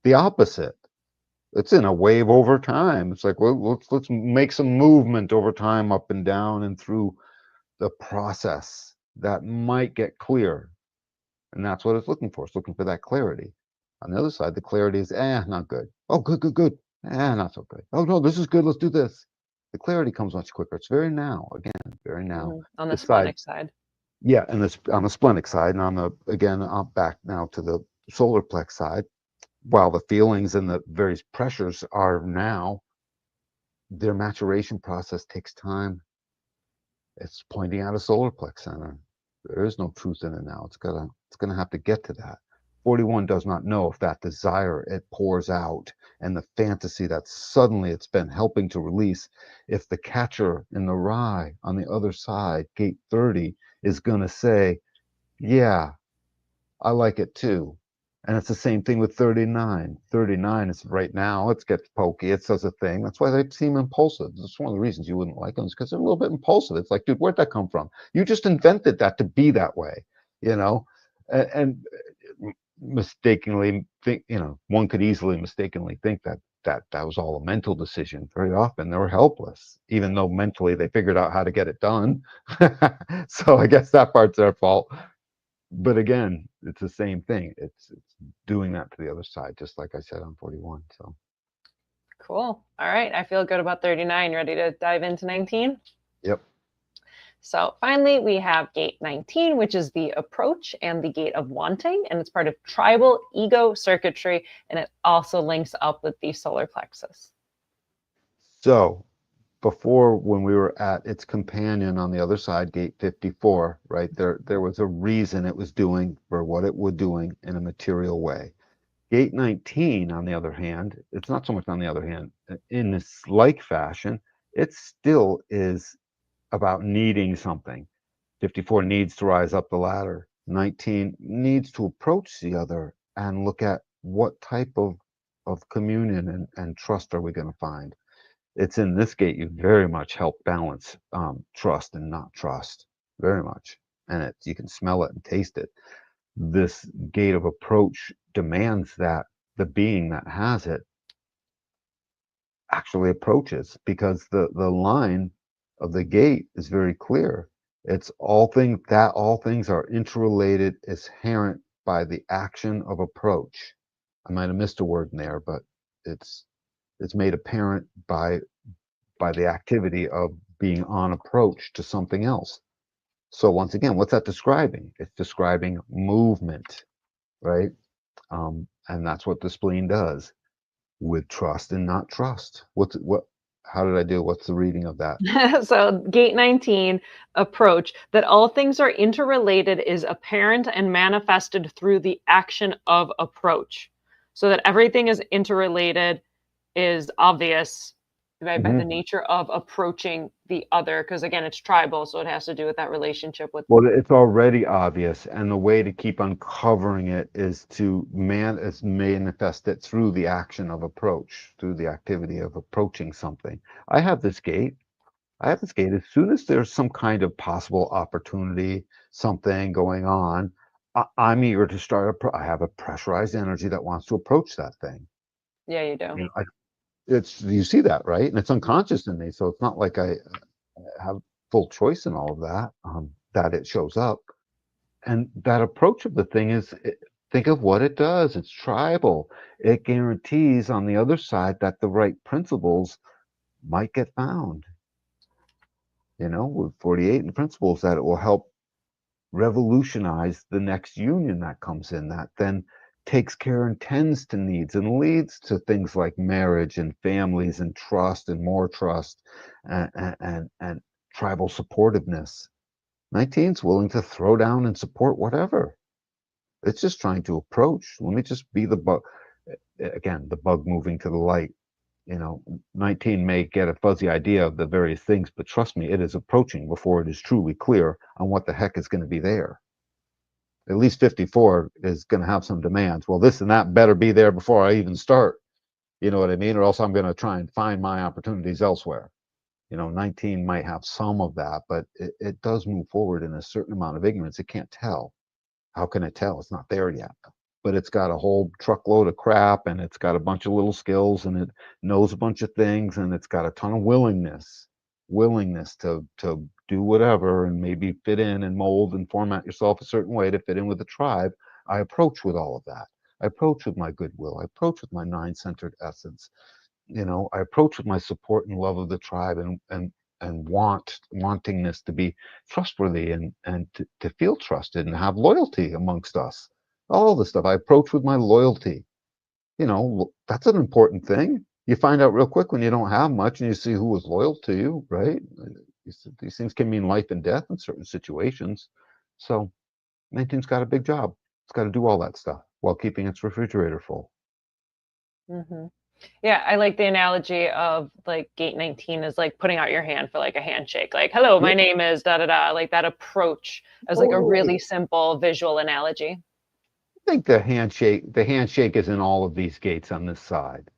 The opposite. It's in a wave over time. It's like, well, let's make some movement over time, up and down and through the process that might get clear. And that's what it's looking for. It's looking for that clarity. On the other side, the clarity is, not good. Oh, good, good, good. Not so good. Oh, no, this is good. Let's do this. The clarity comes much quicker. It's very now, again, very now. On the This side, splenic side. yeah, and this on the splenic side, and I'm back now to the solar plex side. While the feelings and the various pressures are now, their maturation process takes time. It's pointing out a solar plex center. There is no truth in it now. It's gonna have to get to that. 41 does not know if that desire it pours out and the fantasy that suddenly it's been helping to release, if the catcher in the rye on the other side, gate 30, is gonna say, yeah, I like it too. And it's the same thing with 39. 39 is right now, it gets pokey, it says a thing. That's why they seem impulsive. That's one of the reasons you wouldn't like them, is because they're a little bit impulsive. It's like, dude, where'd that come from? You just invented that to be that way, you know? And mistakenly think, one could easily mistakenly think that was all a mental decision. Very often they were helpless, even though mentally they figured out how to get it done. So I guess that part's their fault. But again, it's the same thing. It's doing that to the other side, just like I said on 41. So Cool. All right. I feel good about 39. Ready to dive into 19? yep. So finally, we have gate 19, which is the approach and the gate of wanting, and it's part of tribal ego circuitry, and it also links up with the solar plexus. So before, when we were at its companion on the other side, gate 54, right there was a reason it was doing for what it was doing in a material way. Gate 19, on the other hand, it's not so much on the other hand, in this like fashion, it still is about needing something. 54 needs to rise up the ladder. 19 needs to approach the other and look at what type of communion and trust are we going to find. It's in this gate you very much help balance trust and not trust, very much. And you can smell it and taste it. This gate of approach demands that the being that has it actually approaches, because the line of the gate is very clear. It's all things are interrelated, is inherent by the action of approach. I might have missed a word in there, but it's made apparent by the activity of being on approach to something else. So once again, what's that describing? It's describing movement, right? And that's what the spleen does with trust and not trust. How did I do? What's the reading of that? So gate 19, approach, that all things are interrelated is apparent and manifested through the action of approach. So that everything is interrelated is obvious by the Mhm. nature of approaching the other, because again, it's tribal, so it has to do with that relationship with. Well, it's already obvious, and the way to keep uncovering it is to manifest it through the action of approach, through the activity of approaching something. I have this gate. I have this gate. As soon as there's some kind of possible opportunity, something going on, I'm eager to start. I have a pressurized energy that wants to approach that thing. Yeah, you do. You know, it's you see that, right? And it's unconscious in me, so it's not like I have full choice in all of that. That it shows up, and that approach of the thing is. Think of what it does. It's tribal. It guarantees on the other side that the right principles might get found. With 48 and principles, that it will help revolutionize the next union that comes in, that then takes care and tends to needs and leads to things like marriage and families and trust and more trust and tribal supportiveness. 19's willing to throw down and support whatever. It's just trying to approach. Let me just be the bug. Again, the bug moving to the light. 19 may get a fuzzy idea of the various things, but trust me, it is approaching before it is truly clear on what the heck is going to be there. At least 54 is going to have some demands. Well, this and that better be there before I even start. You know what I mean? Or else I'm going to try and find my opportunities elsewhere. 19 might have some of that, but it does move forward in a certain amount of ignorance. It can't tell. How can it tell? It's not there yet. But it's got a whole truckload of crap, and it's got a bunch of little skills, and it knows a bunch of things, and it's got a ton of willingness to do whatever and maybe fit in and mold and format yourself a certain way to fit in with the tribe. I approach with all of that. I approach with my goodwill. I approach with my nine-centered essence. I approach with my support and love of the tribe and wantingness to be trustworthy and to feel trusted and have loyalty amongst us. All the stuff I approach with my loyalty. That's an important thing. You find out real quick when you don't have much and you see who was loyal to you, right? These things can mean life and death in certain situations. So 19's got a big job. It's got to do all that stuff while keeping its refrigerator full. Mm-hmm. Yeah, I like the analogy of like gate 19 is like putting out your hand for like a handshake. Like, hello, my name is da da da. Like that approach as like a really simple visual analogy. I think the handshake is in all of these gates on this side.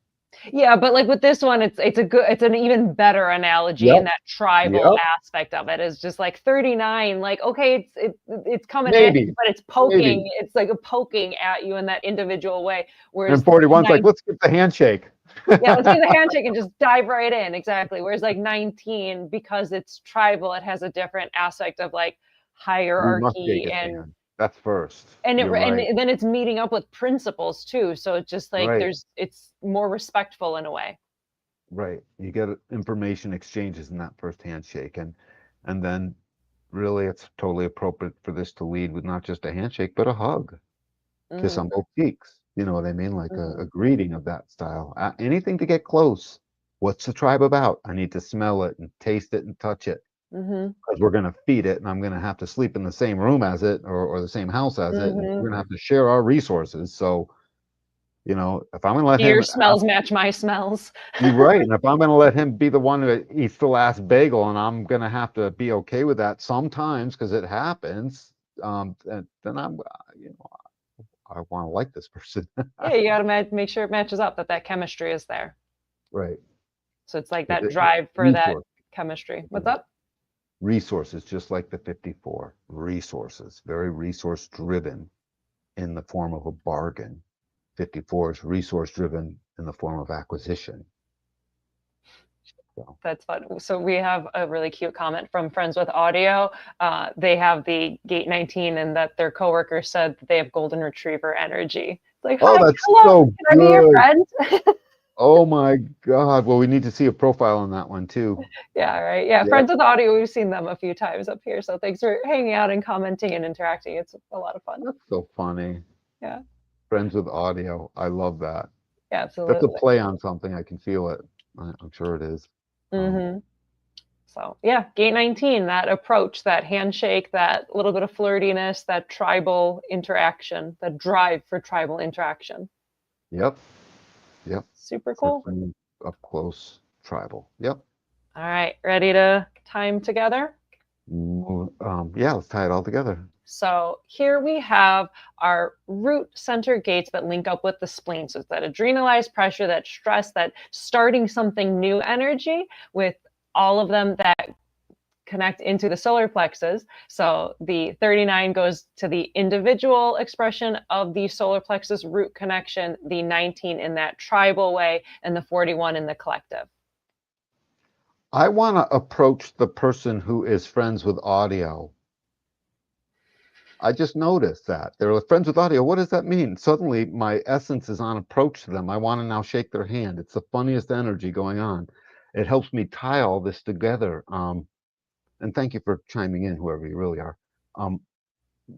Yeah, but like with this one, it's an even better analogy in Yep. that tribal Yep. aspect of it. Is just like 39, like okay, it's coming at Maybe. you, but it's Maybe. poking. It's like a poking at you in that individual way. Whereas And 41's like, 9, let's get the handshake. yeah, let's do the handshake and just dive right in. Exactly. Whereas like 19, because it's tribal, it has a different aspect of like We must shake hierarchy his hand. That's first. and You're right. then it's meeting up with principles too. So it's just like Right. it's more respectful in a way. Right. You get information exchanges in that first handshake. And then really it's totally appropriate for this to lead with not just a handshake, but a hug. Kiss Mm, on both cheeks. You know what I mean? Like a mhm, greeting of that style. Anything to get close. What's the tribe about? I need to smell it and taste it and touch it. mhm, Because we're going to feed it and I'm going to have to sleep in the same room as it or the same house as it. And we're mhm. going to have to share our resources. So, if I'm going to let Your him, smells match my smells. you're right. And if I'm going to let him be the one who eats the last bagel and I'm going to have to be okay with that sometimes because it happens, then I want to like this person. Yeah, you gotta make sure it matches up, that chemistry is there. Right. So it's like that It- drive for that resource. chemistry. What's up? Resources, just like the 54. Resources, very resource driven in the form of a bargain. 54 is resource driven in the form of acquisition. So, That's fun. So we have a really cute comment from Friends with Audio. They have the Gate 19 and that their coworker said that they have golden retriever energy. It's like, oh, hi, that's hello, so can I be your good. friend? Oh my God. Well, we need to see a profile on that one too. Yeah, right. Yeah, Yep. Friends with Audio, we've seen them a few times up here. So thanks for hanging out and commenting and interacting. It's a lot of fun. That's so funny. Yeah, Friends with audio. I love that. yeah, That's a absolutely. play on something. I can feel it. I'm sure it is. Hmm. So yeah, gate 19, that approach, that handshake, that little bit of flirtiness, that tribal interaction, that drive for tribal interaction. Yep. Yep. Super For cool. up close tribal. Yep. All right, ready to time together? Yeah, let's tie it all together. So here we have our root center gates that link up with the spleen. So it's that adrenalized pressure, that stress, that starting something new energy with all of them that connect into the solar plexus. So the 39 goes to the individual expression of the solar plexus root connection, the 19 in that tribal way, and the 41 in the collective. I want to approach the person who is friends with audio. I just noticed that. They're friends with audio. What does that mean? Suddenly, my essence is on approach to them. I want to now shake their hand. It's the funniest energy going on. It helps me tie all this together. And thank you for chiming in, whoever you really are.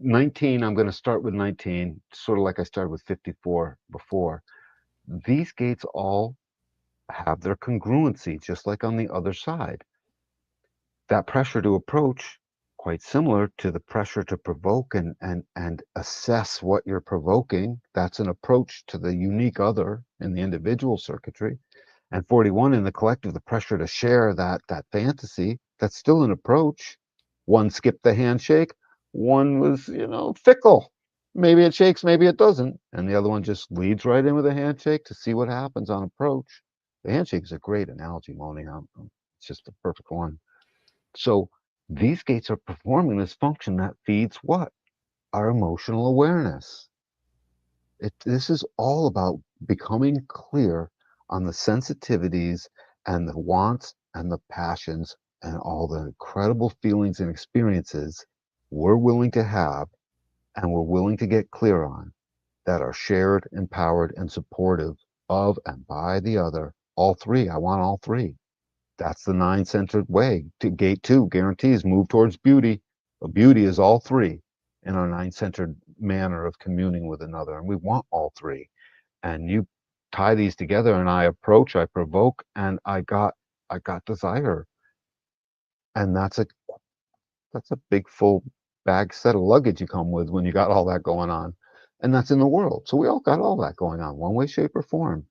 19, I'm going to start with 19, sort of like I started with 54 before. These gates all have their congruency, just like on the other side. That pressure to approach, quite similar to the pressure to provoke and assess what you're provoking. That's an approach to the unique other in the individual circuitry. And 41 in the collective, the pressure to share that fantasy, that's still an approach. One skipped the handshake, one was, fickle. Maybe it shakes, maybe it doesn't. And the other one just leads right in with a handshake to see what happens on approach. The handshake is a great analogy, Moni. It's just the perfect one. So these gates are performing this function that feeds what? Our emotional awareness. This is all about becoming clear on the sensitivities and the wants and the passions and all the incredible feelings and experiences we're willing to have and we're willing to get clear on that are shared, empowered, and supportive of and by the other. All three. I want all three. That's the nine-centered way. To gate 2 guarantees move towards beauty. Beauty is all three in our nine-centered manner of communing with another, and we want all three. And you tie these together, and I approach, I provoke, and I got desire. And that's a big full bag set of luggage you come with when you got all that going on. And that's in the world. So we all got all that going on, one way, shape, or form.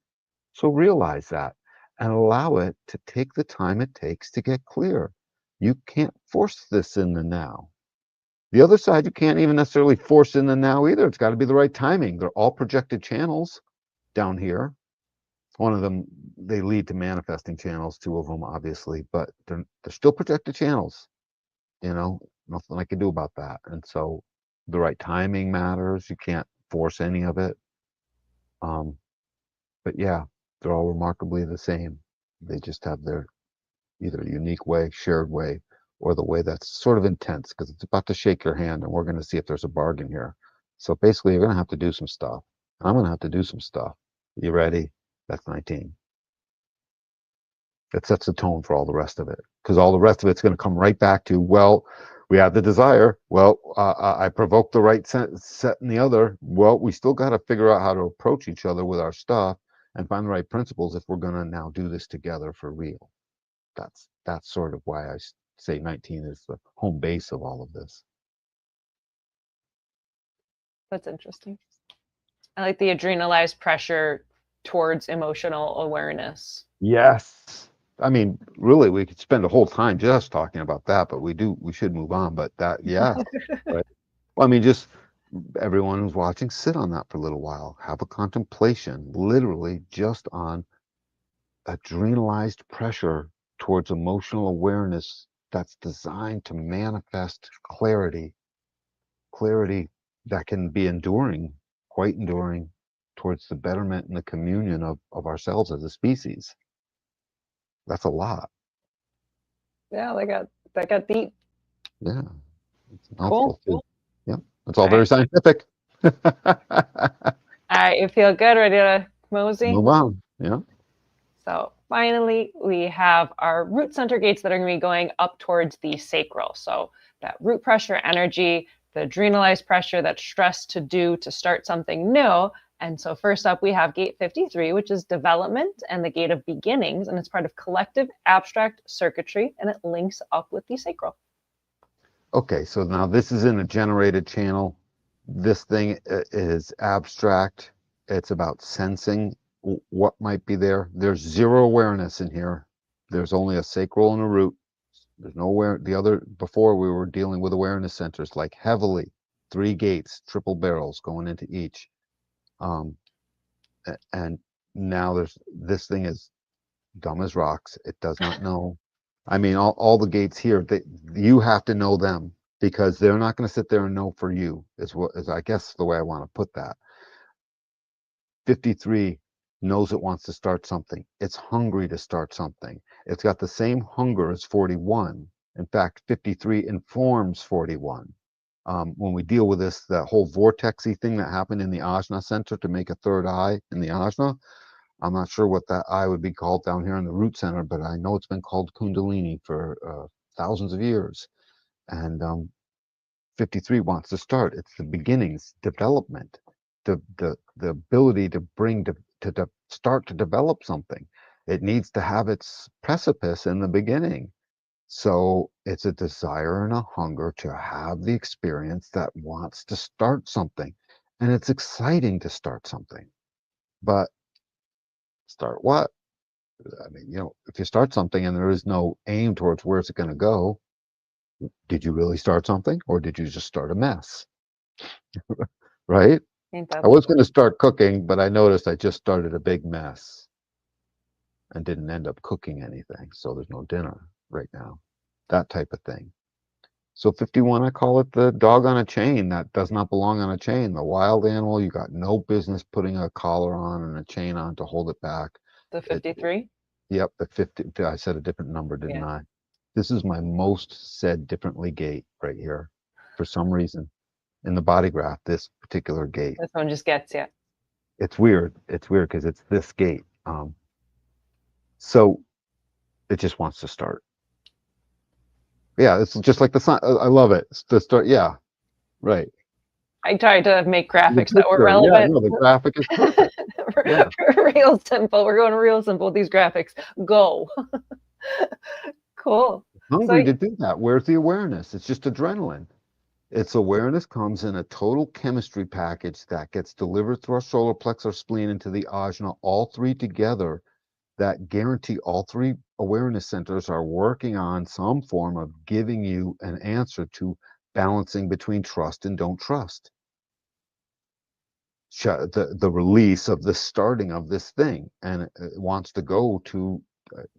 So realize that and allow it to take the time it takes to get clear. You can't force this in the now. The other side, you can't even necessarily force in the now either. It's got to be the right timing. They're all projected channels down here. One of them, they lead to manifesting channels, two of them, obviously, but they're still projected channels. Nothing I can do about that. And so the right timing matters. You can't force any of it. But yeah, they're all remarkably the same. They just have their either unique way, shared way, or the way that's sort of intense because it's about to shake your hand and we're going to see if there's a bargain here. So basically, you're going to have to do some stuff. I'm going to have to do some stuff. You ready? That's 19. It sets the tone for all the rest of it because all the rest of it's going to come right back to, well, we have the desire. Well, I provoked the right set in the other. Well, we still got to figure out how to approach each other with our stuff and find the right principles if we're going to now do this together for real. That's sort of why I say 19 is the home base of all of this. That's interesting. I like the adrenalized pressure towards emotional awareness. Yes. I mean, really, we could spend a whole time just talking about that, but we should move on. But yeah. Right. Well, I mean, just everyone who's watching, sit on that for a little while. Have a contemplation, literally just on adrenalized pressure towards emotional awareness that's designed to manifest clarity that can be enduring, quite enduring, towards the betterment and the communion of ourselves as a species. That's a lot. Yeah, that got deep. Yeah. It's a mouthful too. Cool. Yeah. It's all very scientific. All right, you feel good? Ready to mosey? Move on. Yeah. So finally, we have our root center gates that are going to be going up towards the sacral. So that root pressure energy, the adrenalized pressure, that stress to do to start something new. And so first up, we have gate 53, which is development and the gate of beginnings. And it's part of collective abstract circuitry, and it links up with the sacral. Okay, so now this is in a generated channel. This thing is abstract. It's about sensing what might be there. There's zero awareness in here. There's only a sacral and a root. There's no before we were dealing with awareness centers, like heavily, 3 gates, triple barrels going into each. And now this thing is dumb as rocks. It does not know. I mean, all the gates here, you have to know them because they're not going to sit there and know for you, is I guess the way I want to put that. 53 knows it wants to start something. It's hungry to start something. It's got the same hunger as 41. In fact, 53 informs 41. When we deal with this, that whole vortexy thing that happened in the ajna center to make a third eye in the ajna, I'm not sure what that eye would be called down here in the root center, but I know it's been called Kundalini for thousands of years. And 53 wants to start. It's the beginnings, development, the ability to bring to start to develop something. It needs to have its precipice in the beginning. So it's a desire and a hunger to have the experience that wants to start something. And it's exciting to start something. But start what? I mean, if you start something and there is no aim towards where's it going to go, did you really start something or did you just start a mess? Right? Ain't that I was going to start cooking, but I noticed I just started a big mess and didn't end up cooking anything. So there's no dinner right now. That type of thing. So 51, I call it the dog on a chain that does not belong on a chain. The wild animal, you got no business putting a collar on and a chain on to hold it back. the 53? Yep, the 50. I said a different number, didn't Yeah. I? This is my most said differently gate right here. For some reason, in the body graph, this particular gate. This one just gets you. It's weird. It's weird because it's this gate. So it just wants to start. Yeah, it's just like the sun. I love it. It's the start. Yeah, right. I tried to make graphics that were Yeah, relevant. no, the graphic is perfect. Yeah. Real simple. We're going real simple with these graphics. Go. Cool. Hungry to do that. Where's the awareness? It's just adrenaline. Its awareness comes in a total chemistry package that gets delivered through our solar plexus, our spleen, into the ajna, all three together, that guarantee all three awareness centers are working on some form of giving you an answer to balancing between trust and don't trust. The release of the starting of this thing, and it wants to go to,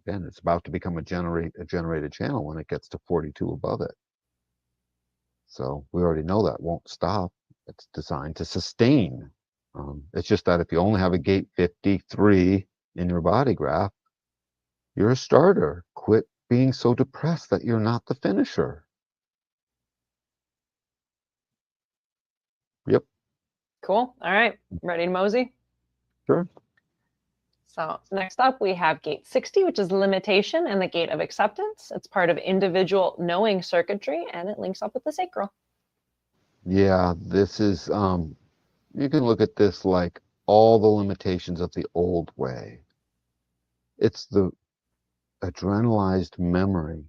again, it's about to become a generated channel when it gets to 42 above it. So we already know that won't stop. It's designed to sustain. It's just that if you only have a gate 53 in your body graph, you're a starter. Quit being so depressed that you're not the finisher. Yep. Cool. All right. Ready to mosey? Sure. So next up, we have gate 60, which is limitation and the gate of acceptance. It's part of individual knowing circuitry, and it links up with the sacral. Yeah, this is, you can look at this like all the limitations of the old way. It's the adrenalized memory,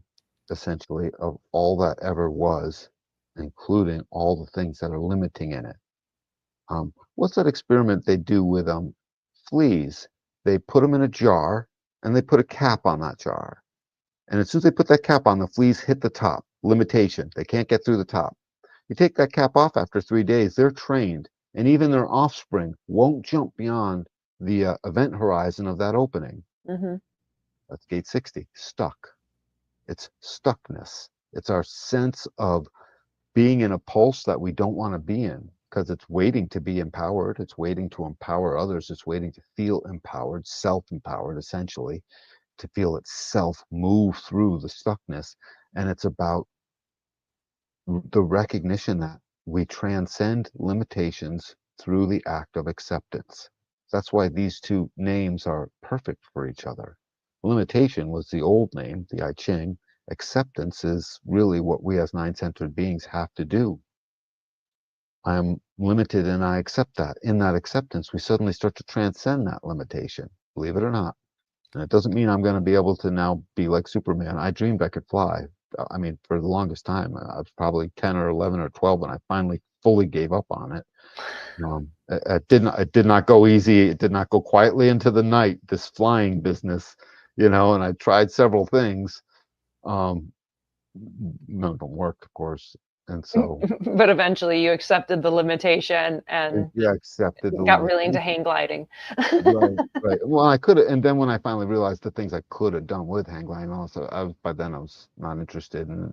essentially, of all that ever was, including all the things that are limiting in it. What's that experiment they do with fleas? They put them in a jar and they put a cap on that jar. And as soon as they put that cap on, the fleas hit the top. Limitation. They can't get through the top. You take that cap off after 3 days, they're trained, and even their offspring won't jump beyond the event horizon of that opening. Mm-hmm. That's gate 60, stuck. It's stuckness. It's our sense of being in a pulse that we don't want to be in because it's waiting to be empowered. It's waiting to empower others. It's waiting to feel empowered, self-empowered, essentially, to feel itself move through the stuckness. And it's about the recognition that we transcend limitations through the act of acceptance. That's why these two names are perfect for each other. Limitation was the old name, the I Ching. Acceptance is really what we as nine-centered beings have to do. I am limited and I accept that. In that acceptance, we suddenly start to transcend that limitation, believe it or not. And it doesn't mean I'm going to be able to now be like Superman. I dreamed I could fly. I mean, for the longest time, I was probably 10 or 11 or 12 when I finally fully gave up on it. It did not go easy. It did not go quietly into the night, this flying business, and I tried several things. None of them worked, of course. And so, But eventually you accepted the limitation and yeah, accepted the got really into limitation. hang gliding. Right, right. Well, I could have, and then when I finally realized the things I could have done with hang gliding, also, by then I was not interested in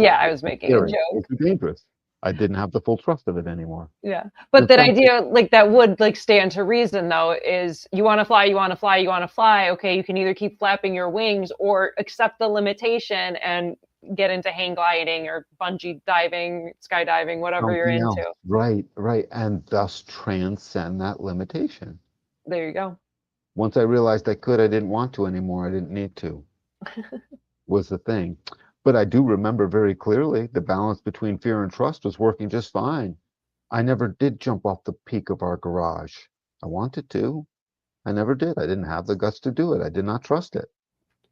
Yeah, I was it's making a scary. joke. It's too dangerous. I didn't have the full trust of it anymore. Yeah. But In that fact, idea, like that would like stand to reason though, is you want to fly, you want to fly, you want to fly. Okay, you can either keep flapping your wings or accept the limitation and get into hang gliding or bungee diving, skydiving, whatever you're something else. into. Right, right. And thus transcend that limitation. There you go. Once I realized I could, I didn't want to anymore. I didn't need to, was the thing. But I do remember very clearly the balance between fear and trust was working just fine. I never did jump off the peak of our garage. I wanted to. I never did. I didn't have the guts to do it. I did not trust it.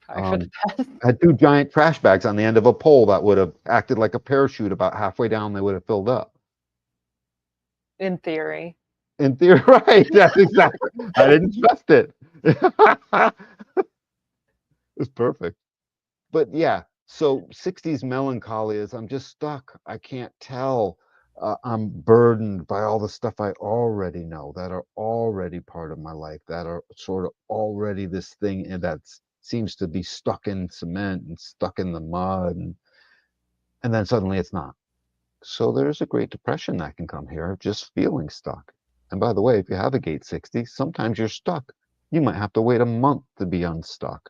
Probably for the best. I had two giant trash bags on the end of a pole that would have acted like a parachute. About halfway down, they would have filled up. In theory. In theory, right? That's exactly. I didn't trust it. It's perfect. But yeah, so 60s melancholy is I'm just stuck. I can't tell. I'm burdened by all the stuff I already know that are already part of my life, that are sort of already this thing and that seems to be stuck in cement and stuck in the mud. And then suddenly it's not. So there's a Great Depression that can come here, just feeling stuck. And by the way, if you have a gate 60, sometimes you're stuck. You might have to wait a month to be unstuck.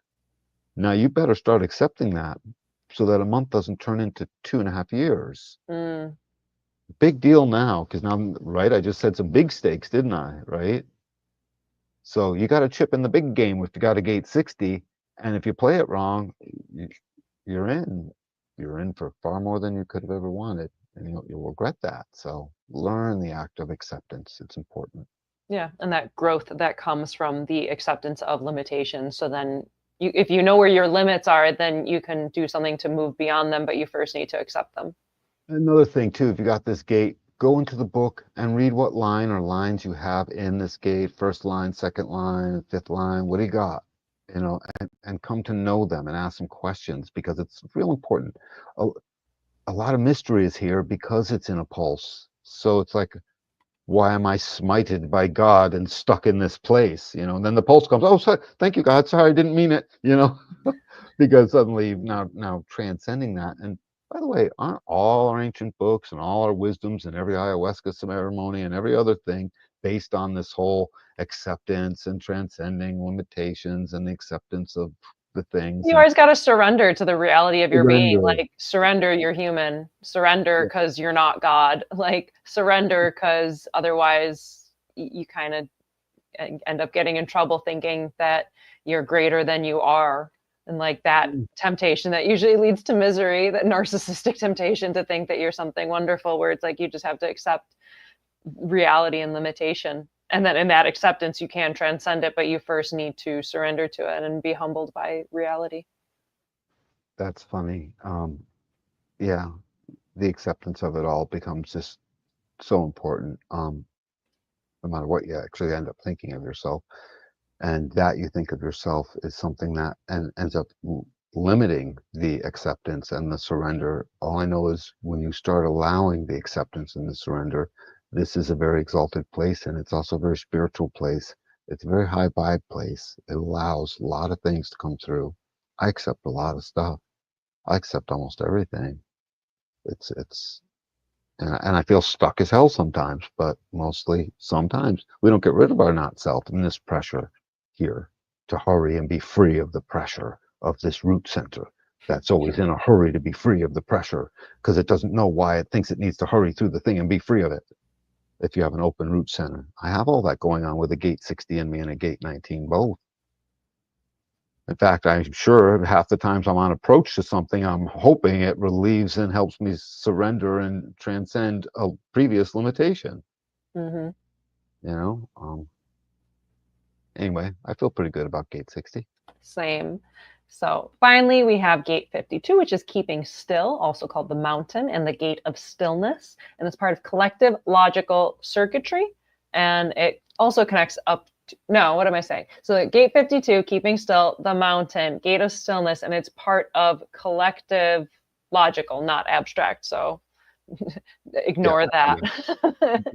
Now you better start accepting that so that a month doesn't turn into 2.5 years. Mm. Big deal now, because now, right, I just said some big stakes, didn't I? Right? So you got to chip in the big game if you got a gate 60. And if you play it wrong, you're in. You're in for far more than you could have ever wanted. And you'll regret that. So learn the act of acceptance. It's important. Yeah, and that growth that comes from the acceptance of limitations. So then you, if you know where your limits are, then you can do something to move beyond them, but you first need to accept them. Another thing too, if you got this gate, go into the book and read what line or lines you have in this gate, first line, second line, fifth line, what do you got? And come to know them and ask them questions because it's real important. A lot of mystery is here because it's in a pulse. So it's like, why am I smited by God and stuck in this place? And then the pulse comes, oh, sorry, thank you, God. Sorry, I didn't mean it, because suddenly now transcending that. And by the way, aren't all our ancient books and all our wisdoms and every ayahuasca ceremony and every other thing based on this whole acceptance and transcending limitations and the acceptance of the things You and always got to surrender to the reality of your being. surrender? Like, surrender, you're human. Surrender Yeah. because you're not God. Like, surrender because otherwise you kind of end up getting in trouble thinking that you're greater than you are. And like that temptation that usually leads to misery, that narcissistic temptation to think that you're something wonderful, where it's like you just have to accept reality and limitation. And then in that acceptance, you can transcend it, but you first need to surrender to it and be humbled by reality. That's funny. Yeah, the acceptance of it all becomes just so important. No matter what you actually end up thinking of yourself, and that you think of yourself is something that ends up limiting the acceptance and the surrender. All I know is when you start allowing the acceptance and the surrender, this is a very exalted place, and it's also a very spiritual place. It's a very high vibe place. It allows a lot of things to come through. I accept a lot of stuff. I accept almost everything. It's and I feel stuck as hell sometimes, but mostly sometimes we don't get rid of our not self and this pressure here to hurry and be free of the pressure of this root center that's always in a hurry to be free of the pressure because it doesn't know why it thinks it needs to hurry through the thing and be free of it. If you have an open root center, I have all that going on with a gate 60 in me and a gate 19 both. In fact, I'm sure half the times I'm on approach to something, I'm hoping it relieves and helps me surrender and transcend a previous limitation. Mm-hmm. You know. Anyway, I feel pretty good about gate 60. Same. So finally, we have gate 52, which is keeping still, also called the mountain and the gate of stillness. And it's part of collective logical circuitry. And it also connects up to, no, what am I saying? So gate 52, keeping still, the mountain, gate of stillness, and it's part of collective logical, not abstract. So Ignore that.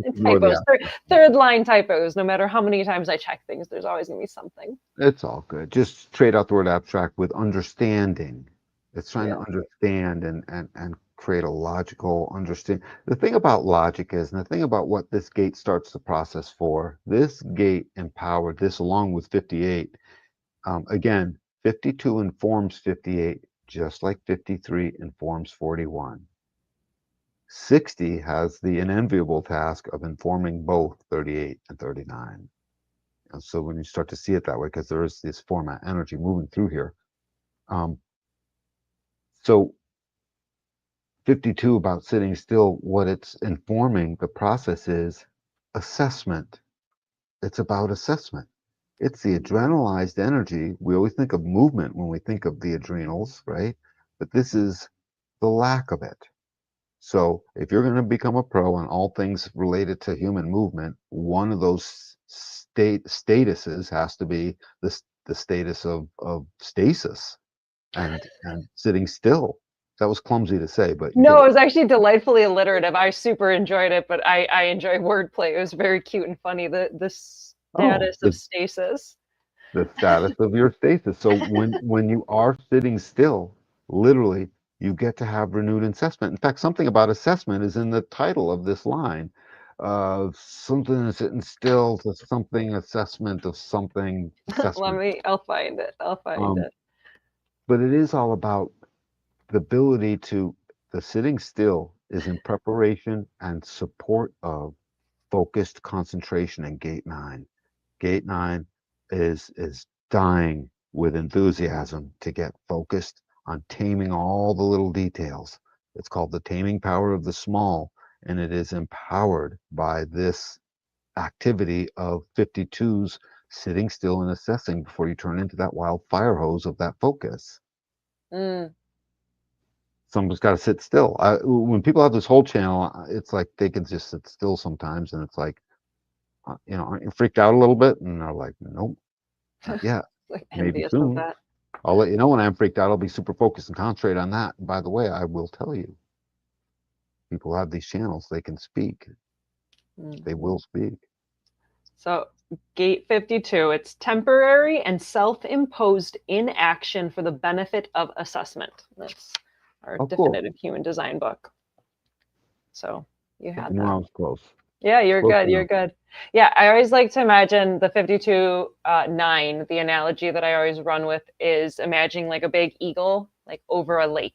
Ignore the Typos, accent. third line typos. No matter how many times I check things, there's always gonna be something. It's all good. Just trade out the word abstract with understanding. It's trying to Yeah. understand and create a logical understand. The thing about logic is, and the thing about what this gate starts the process for, this gate empowered this along with 58. Again, 52 informs 58, just like 53 informs 41. 60 has the unenviable task of informing both 38 and 39. And so when you start to see it that way, because there is this format energy moving through here. So 52 about sitting still, what it's informing the process is assessment. It's about assessment. It's the adrenalized energy. We always think of movement when we think of the adrenals, right? But this is the lack of it. So if you're going to become a pro on all things related to human movement, one of those statuses has to be the status of stasis and sitting still. That was clumsy to say, but you get No, it. it was actually delightfully alliterative. I super enjoyed it, but I enjoy wordplay. It was very cute and funny. The Oh, status of stasis. the status of your stasis. So when you are sitting still, literally, you get to have renewed assessment. In fact, something about assessment is in the title of this line. Something sitting still to something assessment of something assessment. I'll find it. I'll find Um, it. but it is all about the ability to, the sitting still is in preparation and support of focused concentration in gate 9. Gate 9 is dying with enthusiasm to get focused on taming all the little details. It's called the taming power of the small, and it is empowered by this activity of 52's sitting still and assessing before you turn into that wild fire hose of that focus. Mm. Someone's got to sit still. When people have this whole channel, it's like they can just sit still sometimes, and it's like, aren't you freaked out a little bit? And they're like, nope, not yet. Like Maybe envious of soon. that. I'll let you know when I'm freaked out. I'll be super focused and concentrate on that. And by the way, I will tell you, people have these channels. They can speak. They will speak. So gate 52, it's temporary and self-imposed inaction for the benefit of assessment. That's our Oh, cool. definitive human design book. So you I had knew I that. was close. Yeah, you're Close good. You're enough. good. Yeah, I always like to imagine the 52 9. The analogy that I always run with is imagining like a big eagle, like over a lake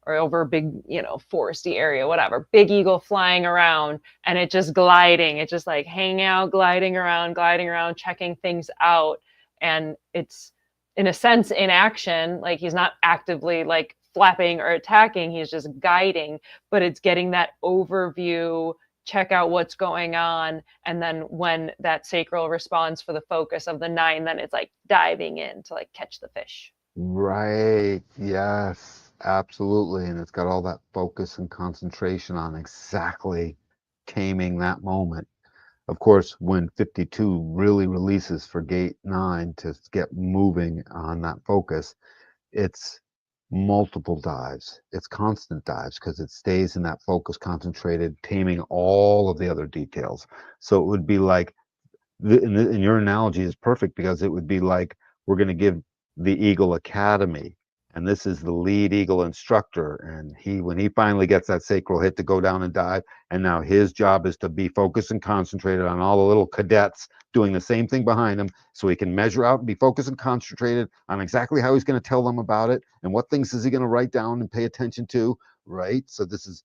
or over a big, foresty area, whatever. Big eagle flying around and it just gliding. It's just like hanging out, gliding around, checking things out. And it's in a sense in action, like he's not actively like flapping or attacking, he's just guiding, but it's getting that overview, check out what's going on, and then when that sacral responds for the focus of the 9, then it's like diving in to like catch the fish. Right. Yes, absolutely. And it's got all that focus and concentration on exactly taming that moment. Of course, when 52 really releases for gate 9 to get moving on that focus, it's multiple dives. It's constant dives because it stays in that focus concentrated, taming all of the other details. So it would be like, and your analogy is perfect because it would be like we're going to give the Eagle Academy, and this is the lead Eagle instructor, and when he finally gets that sacral hit to go down and dive, and now his job is to be focused and concentrated on all the little cadets doing the same thing behind him, so he can measure out and be focused and concentrated on exactly how he's going to tell them about it and what things is he going to write down and pay attention to, right? So this is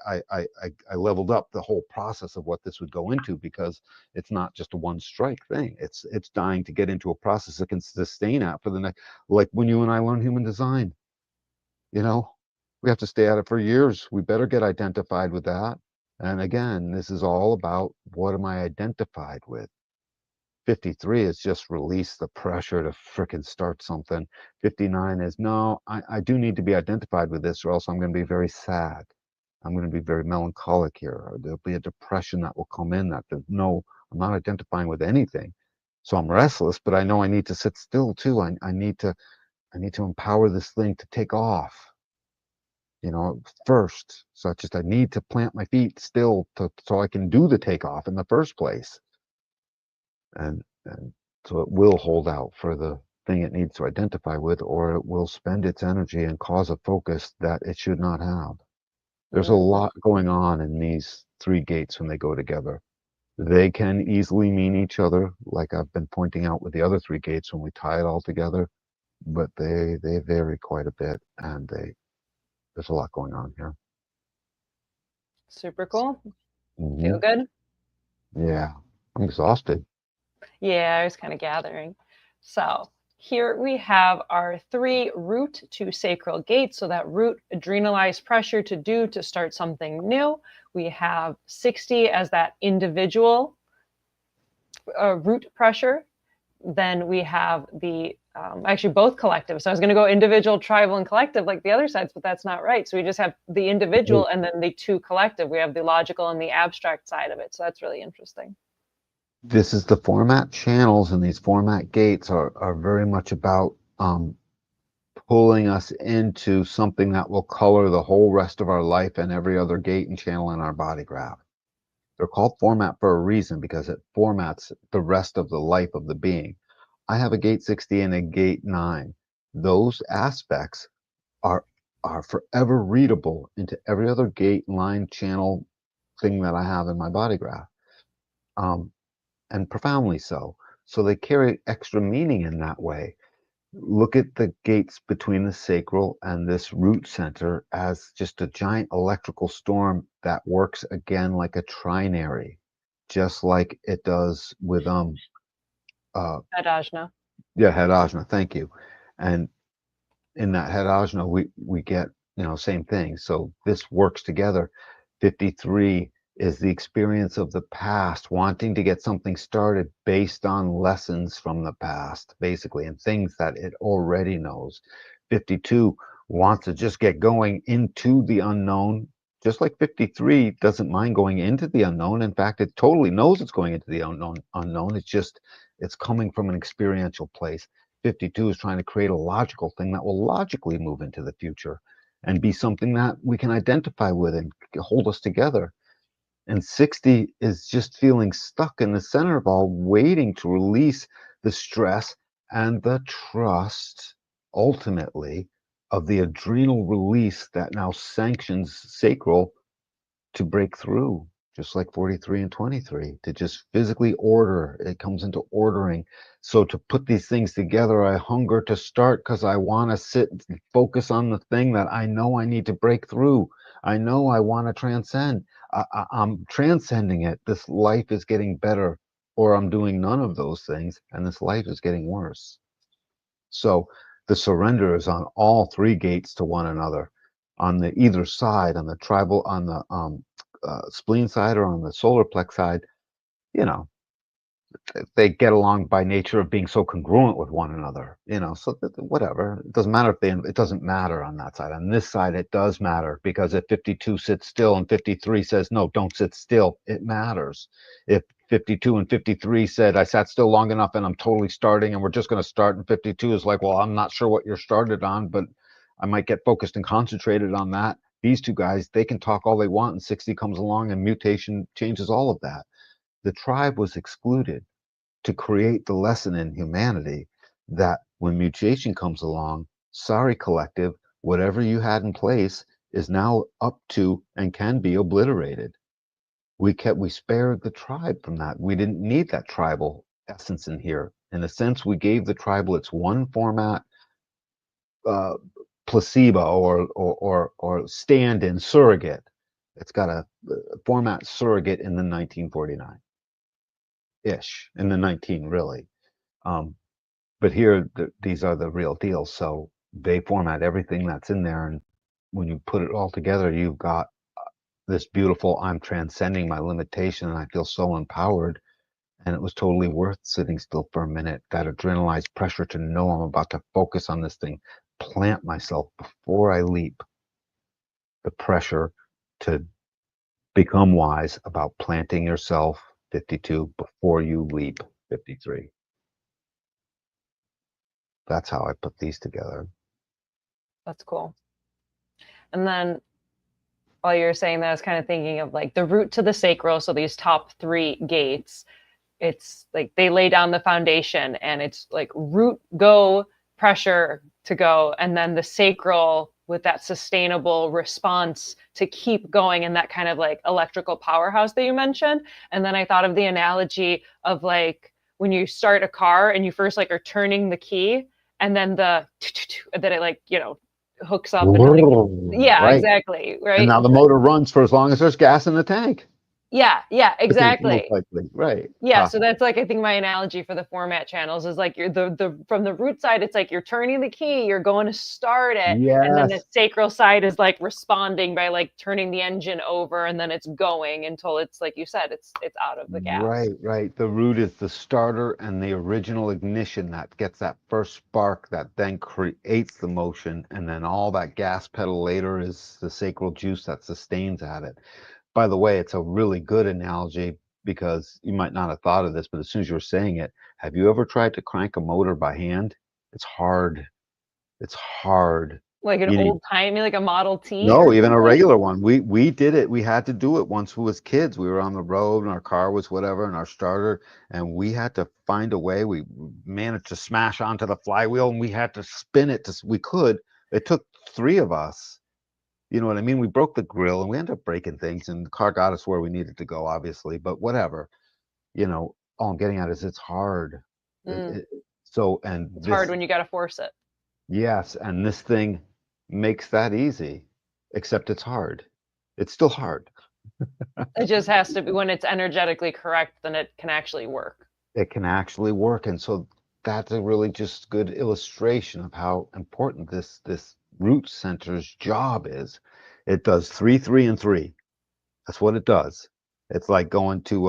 I leveled up the whole process of what this would go into because it's not just a one strike thing. It's dying to get into a process that can sustain at for the next, like when you and I learn human design, you know, we have to stay at it for years. We better get identified with that. And again, this is all about what am I identified with? 53 is just release the pressure to frickin' start something. 59 is no, I do need to be identified with this or else I'm going to be very sad. I'm going to be very melancholic here. Or there'll be a depression that will come in that no, I'm not identifying with anything. So I'm restless, but I know I need to sit still too. I need to empower this thing to take off. first, such as I need to plant my feet still so I can do the takeoff in the first place. And so it will hold out for the thing it needs to identify with, or it will spend its energy and cause a focus that it should not have. There's a lot going on in these three gates when they go together. They can easily mean each other, like I've been pointing out with the other three gates when we tie it all together, but they vary quite a bit, and there's a lot going on here. Super cool. Feel Hmm. good? Yeah, I'm exhausted. Yeah, I was kind of gathering. So here we have our 3 root to sacral gates. So that root adrenalized pressure to start something new. We have 60 as that individual root pressure. Then we have the actually both collective. So I was going to go individual, tribal, and collective like the other sides, but that's not right. So we just have the individual and then the 2 collective. We have the logical and the abstract side of it. So that's really interesting. This is the format channels, and these format gates are very much about pulling us into something that will color the whole rest of our life and every other gate and channel in our body graph. They're called format for a reason, because it formats the rest of the life of the being. I have a gate 60 and a gate 9. Those aspects are forever readable into every other gate, line, channel thing that I have in my body graph. And profoundly so. So they carry extra meaning in that way. Look at the gates between the sacral and this root center as just a giant electrical storm that works again like a trinary, just like it does with Adajna. yeah, head ajna, thank you. And in that head ajna we get, same thing. So this works together. 53 is the experience of the past, wanting to get something started based on lessons from the past, basically, and things that it already knows. 52 wants to just get going into the unknown, just like 53 doesn't mind going into the unknown. In fact, it totally knows it's going into the unknown. It's coming from an experiential place. 52 is trying to create a logical thing that will logically move into the future and be something that we can identify with and hold us together. And 60 is just feeling stuck in the center of all, waiting to release the stress and the trust, ultimately, of the adrenal release that now sanctions sacral to break through, just like 43 and 23, to just physically order. It comes into ordering. So to put these things together, I hunger to start because I want to sit and focus on the thing that I know I need to break through. I know I want to transcend. I'm transcending it. This life is getting better, or I'm doing none of those things, and this life is getting worse. So the surrender is on all three gates to one another, on the either side, on the tribal, on the spleen side, or on the solar plex side. You know, they get along by nature of being so congruent with one another. So whatever. It doesn't matter if it doesn't matter on that side. On this side, it does matter, because if 52 sits still and 53 says no, don't sit still, it matters. If 52 and 53 said I sat still long enough and I'm totally starting and we're just going to start, and 52 is like, well, I'm not sure what you're started on, but I might get focused and concentrated on that. These two guys, they can talk all they want, and 60 comes along and mutation changes all of that. The tribe was excluded to create the lesson in humanity that when mutation comes along, sorry, collective, whatever you had in place is now up to and can be obliterated. We spared the tribe from that. We didn't need that tribal essence in here. In a sense, we gave the tribal its one format uh, placebo or stand-in surrogate. It's got a format surrogate in the 1949 ish, in the 19 really. But here, these are the real deals. So they format everything that's in there, and when you put it all together, you've got this beautiful, I'm transcending my limitation and I feel so empowered. And it was totally worth sitting still for a minute. That adrenalized pressure to know I'm about to focus on this thing, plant myself before I leap. The pressure to become wise about planting yourself, 52, before you leap, 53. That's how I put these together. That's cool. And then while you're saying that, I was kind of thinking of like the root to the sacral. So these top three gates, it's like they lay down the foundation, and it's like root go, pressure to go, and then the sacral with that sustainable response to keep going in that kind of like electrical powerhouse that you mentioned. And then I thought of the analogy of like when you start a car and you first like are turning the key, and then that it like, hooks up and like, yeah, Right. exactly, And right. now the motor runs for as long as there's gas in the tank. Yeah, I think most exactly. likely. Right. Yeah, so that's like I think my analogy for the format channels is like you're the from the root side, it's like you're turning the key, you're going to start it, and then the Yes. sacral side is like responding by like turning the engine over, and then it's going until it's like you said, it's out of the gas. Right. The root is the starter and the original ignition that gets that first spark that then creates the motion, and then all that gas pedal later is the sacral juice that sustains at it. By the way, it's a really good analogy because you might not have thought of this, but as soon as you were saying it, have you ever tried to crank a motor by hand? It's hard. It's hard. Like an You need old timey, like a Model T or no, even a something. regular one. We did it. We had to do it once we was kids. We were on the road and our car was whatever and our starter, and we had to find a way. We managed to smash onto the flywheel and we had to spin it we could. It took three of us. You know what I mean? We broke the grill and we ended up breaking things, and the car got us where we needed to go, obviously, but whatever. All I'm getting at is it's hard. It, Mm, it, so, and it's hard this, when you got to force it. yes, and this thing makes that easy, except it's hard. It's still hard. It just has to be when it's energetically correct, then it can actually work. It can actually work. And so that's a really just good illustration of how important this root center's job is. It does 3, 3, and 3. That's what it does. It's like going to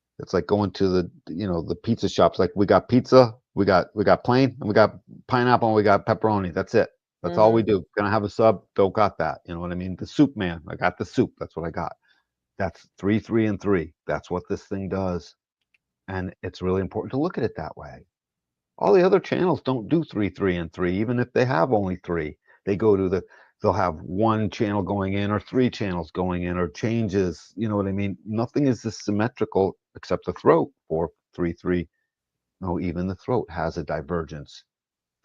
the pizza shops. Like we got pizza, we got plain, and we got pineapple, and we got pepperoni. That's it. That's all we Hmm. do. Gonna have a sub, don't got that. You know what I mean? The soup man. I got the soup. That's what I got. That's 3, 3, and 3. That's what this thing does. And it's really important to look at it that way. All the other channels don't do 3, 3, and 3, even if they have only three. They go to they'll have one channel going in or three channels going in or changes. You know what I mean? Nothing is this symmetrical except the throat. 4, 3, 3. No, even the throat has a divergence.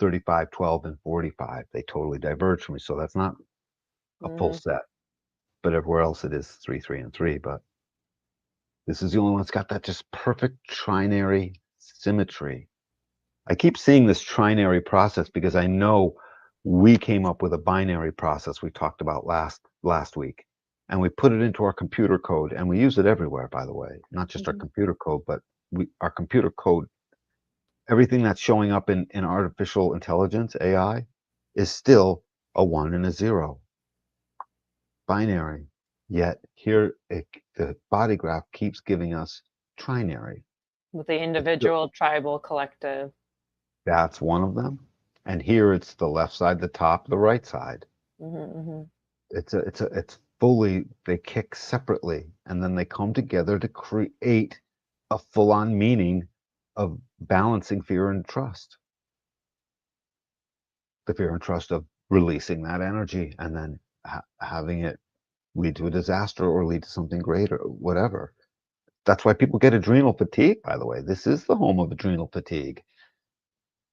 35, 12, and 45. They totally diverge from me. So that's not a full Hmm. set. But everywhere else it is 3, 3, and 3. But this is the only one that's got that just perfect trinary symmetry. I keep seeing this trinary process because I know we came up with a binary process we talked about last week, and we put it into our computer code, and we use it everywhere, by the way, not just our Hmm. computer code, but our computer code, everything that's showing up in artificial intelligence, AI, is still a 1 and a 0, binary. Yet here the body graph keeps giving us trinary. With the It's still, individual, tribal, collective. that's one of them. And here it's the left side, the top, the right side. Hmm. It's fully, they kick separately and then they come together to create a full-on meaning of balancing fear and trust. The fear and trust of releasing that energy and then having it lead to a disaster or lead to something greater, whatever. That's why people get adrenal fatigue, by the way. This is the home of adrenal fatigue.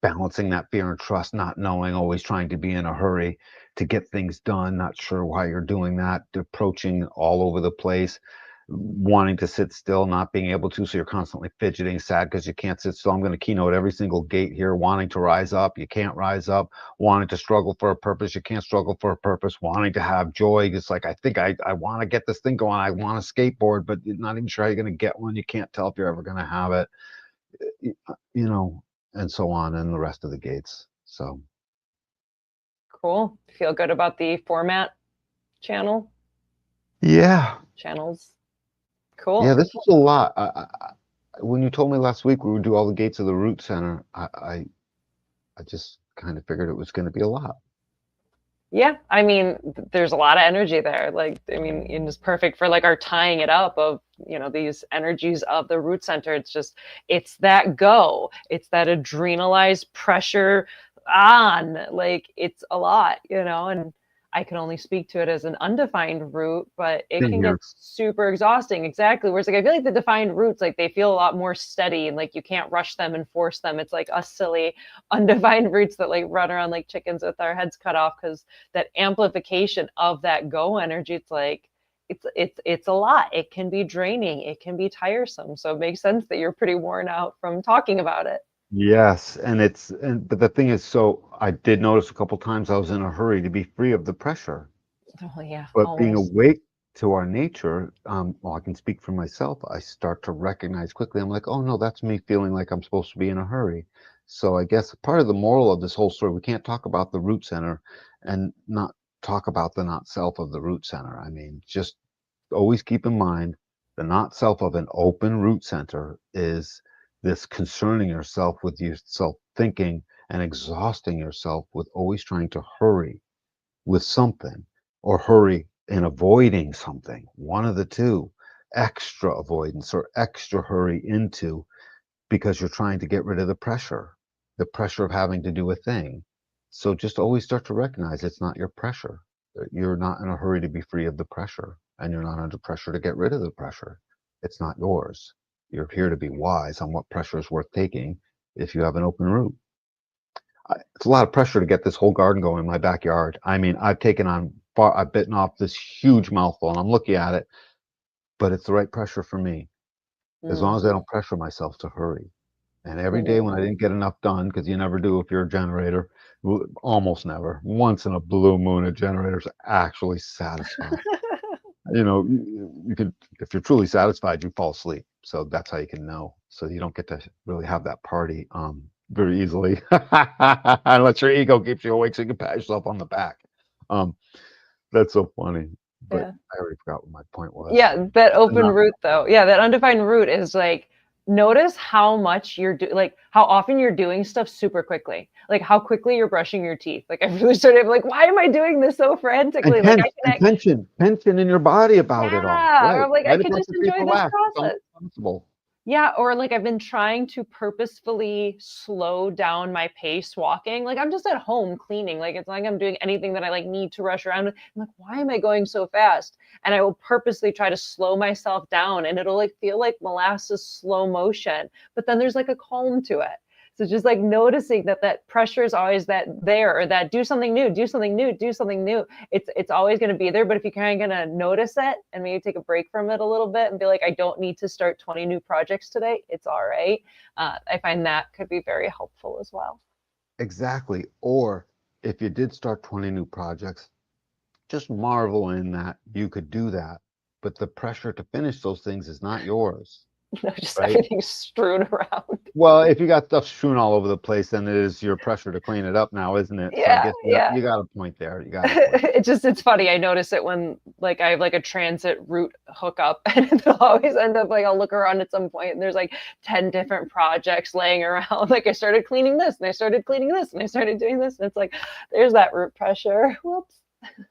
Balancing that fear and trust, not knowing, always trying to be in a hurry to get things done, not sure why you're doing that, approaching all over the place, wanting to sit still, not being able to, so you're constantly fidgeting, sad because you can't sit still. I'm going to keynote every single gate here, wanting to rise up, you can't rise up, wanting to struggle for a purpose, you can't struggle for a purpose, wanting to have joy. It's like, I think I want to get this thing going, I want a skateboard, but you're not even sure how you're going to get one. You can't tell if you're ever going to have it. You know, and so on, and the rest of the gates. So, Cool. Feel good about the format yeah, channels. yeah, Cool. this was a lot. When you told me last week we would do all the gates of the root center, I just kind of figured it was going to be a lot. Yeah, I mean, there's a lot of energy there. Like, I mean, it's perfect for like our tying it up of, these energies of the root center. It's just, it's that go, it's that adrenalized pressure on, like, it's a lot, and I can only speak to it as an undefined root, but it Same can get here. super exhausting. Exactly. Whereas like I feel like the defined roots, like they feel a lot more steady and like you can't rush them and force them. It's like us silly undefined roots that like run around like chickens with our heads cut off because that amplification of that go energy, it's like it's a lot. It can be draining. It can be tiresome. So it makes sense that you're pretty worn out from talking about it. Yes, but the thing is, so I did notice a couple times I was in a hurry to be free of the pressure. Oh yeah, But being always. awake to our nature, well, I can speak for myself. I start to recognize quickly. I'm like, oh no, that's me feeling like I'm supposed to be in a hurry. So I guess part of the moral of this whole story, we can't talk about the root center and not talk about the not self of the root center. I mean, just always keep in mind the not self of an open root center is this concerning yourself with yourself thinking and exhausting yourself with always trying to hurry with something or hurry in avoiding something, one of the two, extra avoidance or extra hurry into because you're trying to get rid of the pressure of having to do a thing. So just always start to recognize it's not your pressure. You're not in a hurry to be free of the pressure, and you're not under pressure to get rid of the pressure. It's not yours. You're here to be wise on what pressure is worth taking if you have an open route. It's a lot of pressure to get this whole garden going in my backyard. I mean, I've bitten off this huge mouthful and I'm looking at it, but it's the right pressure for me as long as I Mhm. don't pressure myself to hurry. And every day when I Mhm. didn't get enough done, because you never do if you're a generator, almost never. Once in a blue moon, a generator's actually satisfying. You could, if you're truly satisfied, you fall asleep. So that's how you can know. So you don't get to really have that party very easily, unless your ego keeps you awake, so you can pat yourself on the back. Um, that's so funny. But Yeah. I already forgot what my point was. Yeah, that open Not, root though. Yeah, that undefined root is like notice how much like how often you're doing stuff super quickly. Like how quickly you're brushing your teeth. Like I really started like, why am I doing this so and frantically? Like tense I and can act, tension in your body about it all. yeah, Right. or like Try I to could just concentrate, enjoy this relax. It's process. uncomfortable. Yeah, or like I've been trying to purposefully slow down my pace walking. Like I'm just at home cleaning. Like it's like I'm doing anything that I like need to rush around. I'm like, why am I going so fast? And I will purposely try to slow myself down and it'll like feel like molasses slow motion, but then there's like a calm to it. So just like noticing that that pressure is always that there or that do something new, do something new, do something new. It's always going to be there, but if you kind of going to notice it and maybe take a break from it a little bit and be like, I don't need to start 20 new projects today, it's all right. I find that could be very helpful as well. Exactly. Or if you did start 20 new projects, just marvel in that you could do that. But the pressure to finish those things is not yours, Just right? everything's strewn around. Well, if you got stuff strewn all over the place, then it is your pressure to clean it up now, isn't it? So I Yeah, guess yeah. you got a point there. You got a point. It's funny. I notice it when like I have like a transit route hookup and it'll always end up like I'll look around at some point and there's like 10 different projects laying around. Like I started cleaning this and I started cleaning this and I started doing this. And it's like there's that root pressure. Whoops.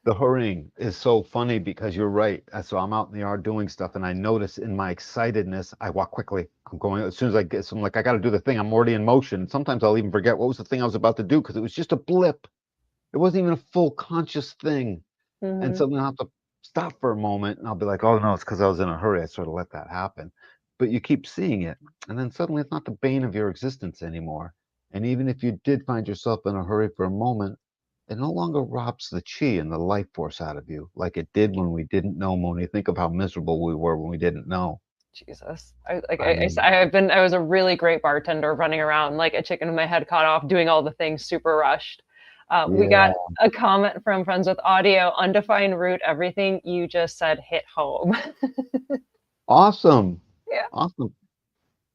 The hurrying is so funny because you're right. So I'm out in the yard doing stuff, and I notice in my excitedness, I walk quickly. I'm going as soon as I get. So I'm like, I got to do the thing. I'm already in motion. Sometimes I'll even forget what was the thing I was about to do because it was just a blip. It wasn't even a full conscious thing. And Mm-hmm. suddenly I have to stop for a moment, and I'll be like, oh no, it's because I was in a hurry. I sort of let that happen. But you keep seeing it, and then suddenly it's not the bane of your existence anymore. And even if you did find yourself in a hurry for a moment, it no longer robs the chi and the life force out of you like it did when we didn't know. When we think of how miserable we were when we didn't know. Jesus. I like I mean, I was a really great bartender running around like a chicken with my head cut off, doing all the things super rushed. We got yeah, a comment from Friends with Audio, undefined root, everything you just said hit home. awesome, Yeah. awesome.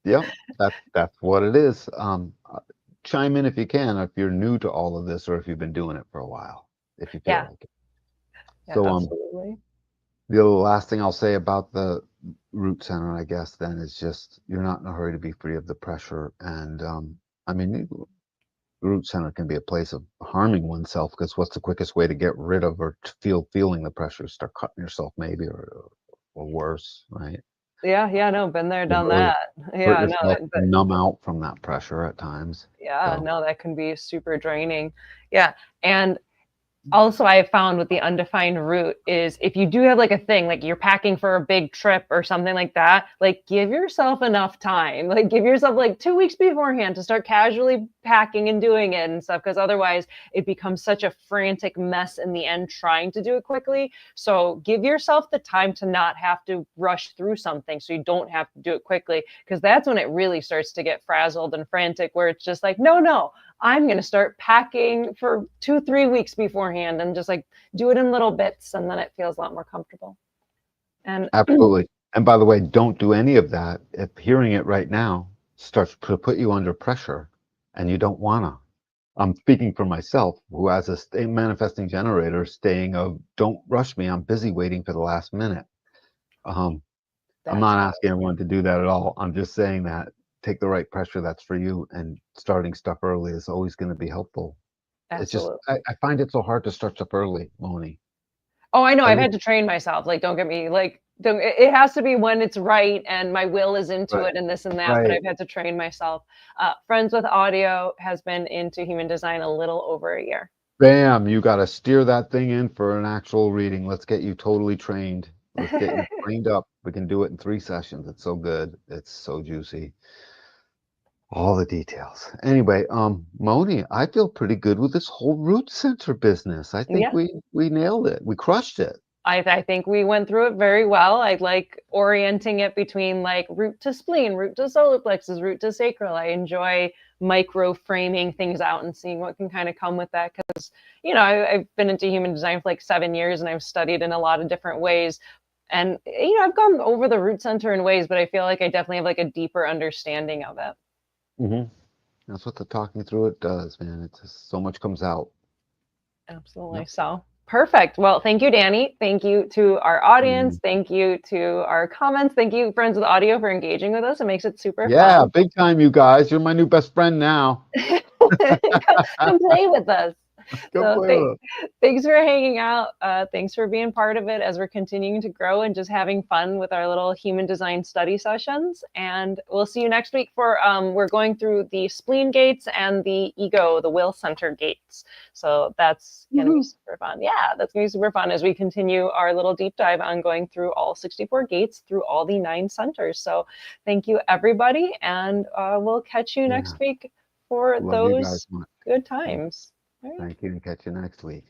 Yep, that's what it is. Chime in if you can, if you're new to all of this, or if you've been doing it for a while, if you feel Yeah. like it. Yeah, So, absolutely. the last thing I'll say about the root center, I guess, then is just you're not in a hurry to be free of the pressure. And I mean, the root center can be a place of harming oneself because what's the quickest way to get rid of or to feeling the pressure? Start cutting yourself, maybe, or worse, right? Yeah, yeah, no, been there, You done hurt, that. hurt Yeah, no, yourself, numb out from that pressure at times. yeah, So no, that can be super draining. Yeah. And Also, I have found with the undefined root is if you do have like a thing, like you're packing for a big trip or something like that, like give yourself enough time. Like give yourself like 2 weeks beforehand to start casually packing and doing it and stuff. Because otherwise it becomes such a frantic mess in the end trying to do it quickly. So give yourself the time to not have to rush through something so you don't have to do it quickly. Because that's when it really starts to get frazzled and frantic, where it's just like, no, I'm going to start packing for 2-3 weeks beforehand and just like do it in little bits. And then it feels a lot more comfortable. And Absolutely. And by the way, don't do any of that if hearing it right now starts to put you under pressure and you don't wanna. I'm speaking for myself, who has a manifesting generator staying of don't rush me. I'm busy waiting for the last minute. I'm not asking everyone to do that at all. I'm just saying that take the right pressure that's for you, and starting stuff early is always going to be helpful. It's just absolutely. I find it so hard to start stuff early, Moni. Oh, I know. I I've really, had to train myself. Like, don't get me like, don't, it has to be when it's right and my will is into right, it and this and that. But right. I've had to train myself. Friends with Audio has been into human design a little over a year. Bam, you got to steer that thing in for an actual reading. Let's get you totally trained. Let's get you trained up. We can do it in 3 sessions. It's so good. It's so juicy. All the details. Anyway, Moni, I feel pretty good with this whole root center business. I think Yeah. we nailed it. We crushed it. I think we went through it very well. I like orienting it between like root to spleen, root to solar plexus, root to sacral. I enjoy micro framing things out and seeing what can kind of come with that. Because, I've been into human design for like 7 years and I've studied in a lot of different ways. And, I've gone over the root center in ways, but I feel like I definitely have like a deeper understanding of it. That's what the talking through it does, man. It's just so much comes out. Absolutely. Yep. So perfect. Well, thank you, Danny. Thank you to our audience. Mm. Thank you to our comments. Thank you, friends with audio, for engaging with us. It makes it super Yeah, fun. big time, you guys. You're my new best friend now. Come play with us. Come So play with us. thanks for hanging out. Thanks for being part of it as we're continuing to grow and just having fun with our little human design study sessions. And we'll see you next week for we're going through the spleen gates and the ego, the will center gates. So that's going to be super fun. Yeah, that's going to be super fun as we continue our little deep dive on going through all 64 gates through all the 9 centers. So thank you, everybody. And we'll catch you next week for Love you guys those much. good times. All right. Thank you, and catch you next week.